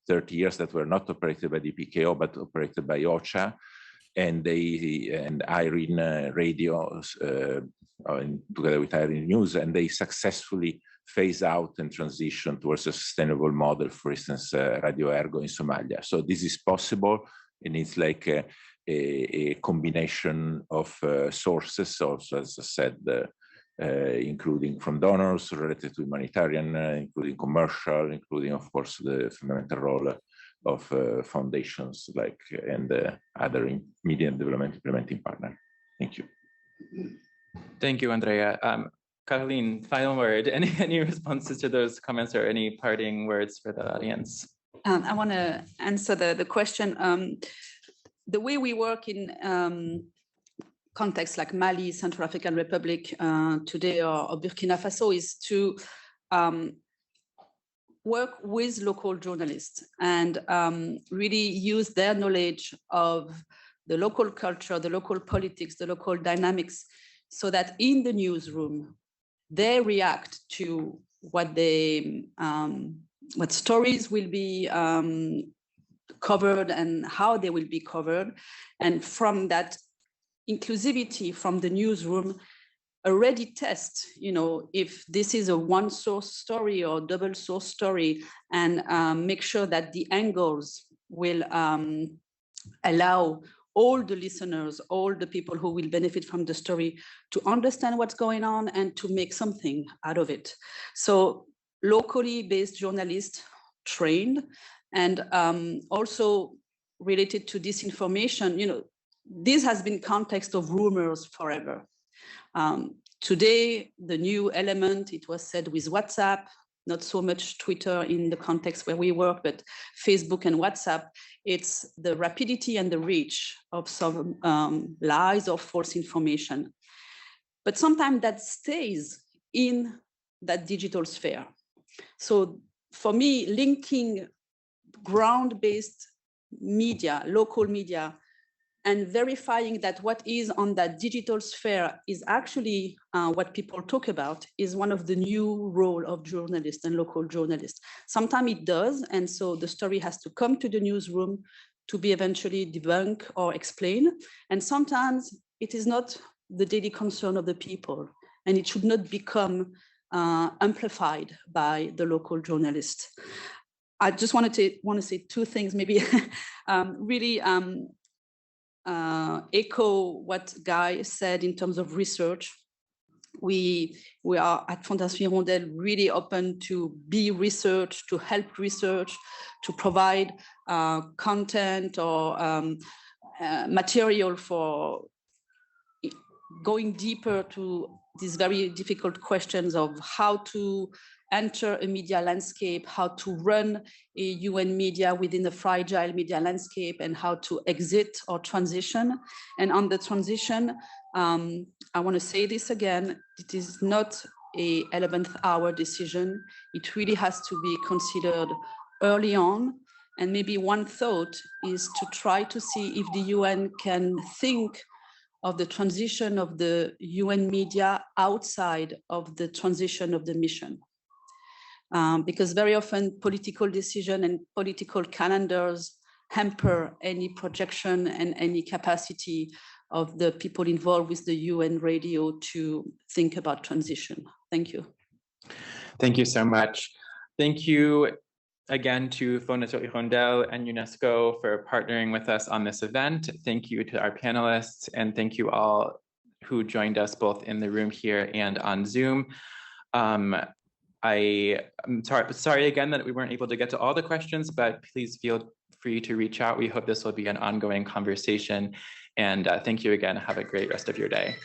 30 years that were not operated by the PKO, but operated by OCHA, and IRIN radios together with IRIN News, and they successfully phase out and transition towards a sustainable model, for instance, Radio Ergo in Somalia. So this is possible, and it's like a combination of sources, also, as I said, including from donors related to humanitarian, including commercial, including, of course, the fundamental role of foundations like and other media and development implementing partner. Thank you. Thank you, Andrea. Caroline, final word. Any responses to those comments or any parting words for the audience? I want to answer the question. The way we work in contexts like Mali, Central African Republic today, or Burkina Faso, is to work with local journalists and really use their knowledge of the local culture, the local politics, the local dynamics, so that in the newsroom, they react to what stories will be covered and how they will be covered. And from that, inclusivity from the newsroom already test, if this is a one source story or double source story, and make sure that the angles will allow all the listeners, all the people who will benefit from the story to understand what's going on and to make something out of it. So locally based journalists trained, and also related to disinformation, this has been context of rumors forever. Today, the new element, it was said with WhatsApp, not so much Twitter in the context where we work, but Facebook and WhatsApp, it's the rapidity and the reach of some lies or false information. But sometimes that stays in that digital sphere. So for me, linking ground-based media, local media, and verifying that what is on that digital sphere is actually what people talk about is one of the new role of journalists and local journalists. Sometimes it does, and so the story has to come to the newsroom to be eventually debunked or explained. And sometimes it is not the daily concern of the people, and it should not become amplified by the local journalists. I just want to say two things, maybe really echo what Guy said in terms of research. We are at Fondation Hirondelle really open to be research, to help research, to provide content or material for going deeper to these very difficult questions of how to enter a media landscape, how to run a UN media within a fragile media landscape, and how to exit or transition. And on the transition, I want to say this again, it is not a 11th hour decision. It really has to be considered early on. And maybe one thought is to try to see if the UN can think of the transition of the UN media outside of the transition of the mission. Because very often political decision and political calendars hamper any projection and any capacity of the people involved with the UN radio to think about transition. Thank you. Thank you so much. Thank you again to Fondation Hirondelle and UNESCO for partnering with us on this event. Thank you to our panelists, and thank you all who joined us both in the room here and on Zoom. I'm sorry again that we weren't able to get to all the questions, but please feel free to reach out. We hope this will be an ongoing conversation. And thank you again. Have a great rest of your day.